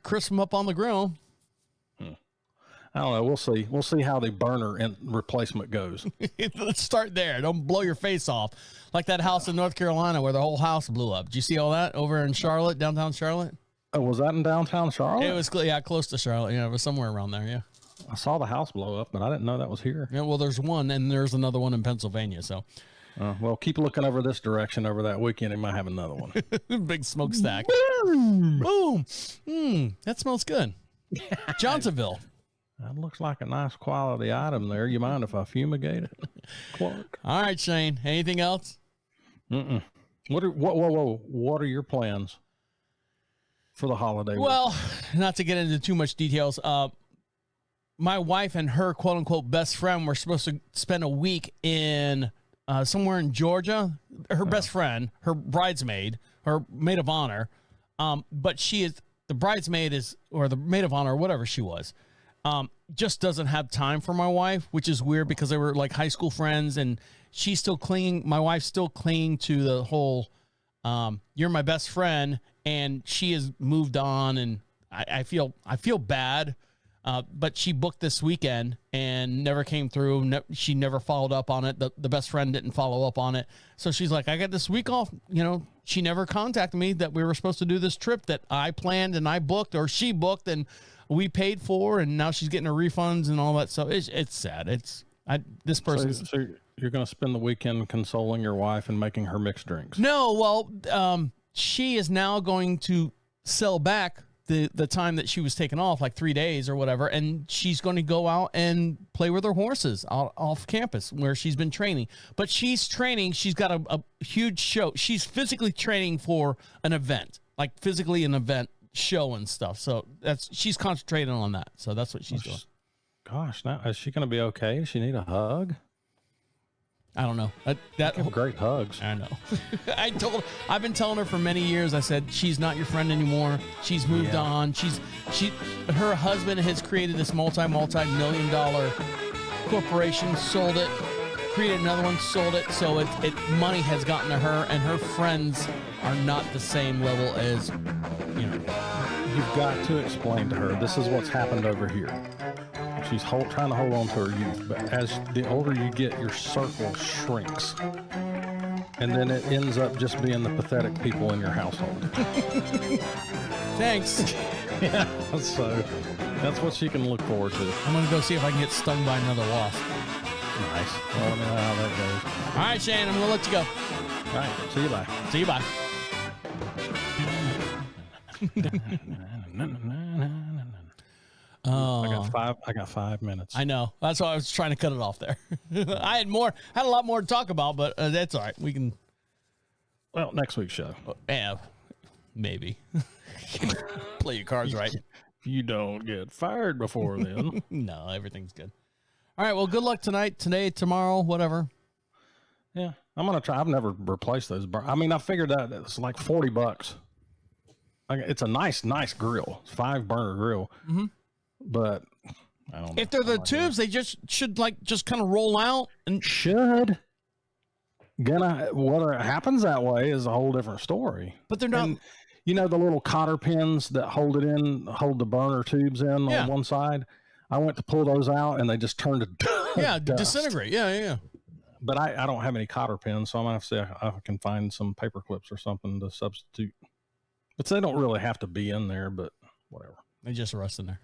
crisp them up on the grill. I don't know. We'll see. We'll see how the burner and replacement goes. Let's start there. Don't blow your face off like that house in North Carolina where the whole house blew up. Did you see all that over in Charlotte, downtown Charlotte? Oh, was that in downtown Charlotte? It was close to Charlotte. Yeah, it was somewhere around there. Yeah. I saw the house blow up, but I didn't know that was here. Yeah, well, there's one, and there's another one in Pennsylvania. So, well, keep looking over this direction over that weekend. It might have another one. Big smokestack. Boom. That smells good. Johnsonville. That looks like a nice quality item there. You mind if I fumigate it, Clark? All right, Shane. Anything else? What are your plans for the holiday? Well, not to get into too much details. My wife and her quote unquote best friend were supposed to spend a week in somewhere in Georgia. Her best friend, her bridesmaid, her maid of honor. But she is the bridesmaid or the maid of honor, or whatever she was. Just doesn't have time for my wife, which is weird because they were like high school friends, and she's still clinging. My wife's still clinging to the whole, you're my best friend, and she has moved on, and I feel bad. But she booked this weekend and never came through. She never followed up on it. The best friend didn't follow up on it. So she's like, I got this week off. She never contacted me that we were supposed to do this trip that I planned and I booked, or she booked and we paid for, and now she's getting her refunds and all that. So it's sad. This person. So you're going to spend the weekend consoling your wife and making her mixed drinks. No, well, she is now going to sell back the time that she was taken off, like 3 days or whatever, and she's going to go out and play with her horses off campus where she's been training. But she's training. She's got a huge show. She's physically training for an event, like physically an event show and stuff. So she's concentrating on that. So that's what she's doing. Gosh, now is she going to be okay? Does she need a hug? I don't know. Great hugs. I know. I've been telling her for many years. I said she's not your friend anymore. She's moved on. Her husband has created this multi-million-dollar corporation, sold it, created another one, sold it. So money has gotten to her, and her friends are not the same level as You've got to explain to her this is what's happened over here. She's trying to hold on to her youth, but as the older you get, your circle shrinks. And then it ends up just being the pathetic people in your household. Thanks. Yeah, so that's what she can look forward to. I'm going to go see if I can get stung by another wasp. Nice. Well, I don't know how that goes. All right, Shane, I'm going to let you go. All right, see you bye. See you bye. I got 5 minutes. I know. That's why I was trying to cut it off there. I had a lot more to talk about, but that's all right. We can. Well, next week's show. Yeah, maybe. Play your cards right. You don't get fired before then. No, everything's good. All right. Well, good luck tonight, today, tomorrow, whatever. Yeah, I'm gonna try. I've never replaced those. I mean, I figured that it's like $40. It's a nice grill. It's 5-burner grill. Mm-hmm. But I don't know. If they're the tubes, they just should just kind of roll out and should. Whether it happens that way is a whole different story. But they're not. And, the little cotter pins that hold the burner tubes in on one side. I went to pull those out and they just turned to dust. Disintegrate. Yeah. But I don't have any cotter pins, so I'm gonna have to see if I can find some paper clips or something to substitute. But they don't really have to be in there, but whatever. They just rust in there.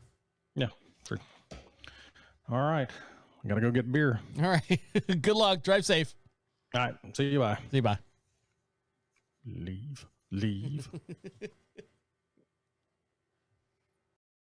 Yeah, true. All right. I got to go get beer. All right. Good luck. Drive safe. All right. See you. Bye. See you. Bye. Leave.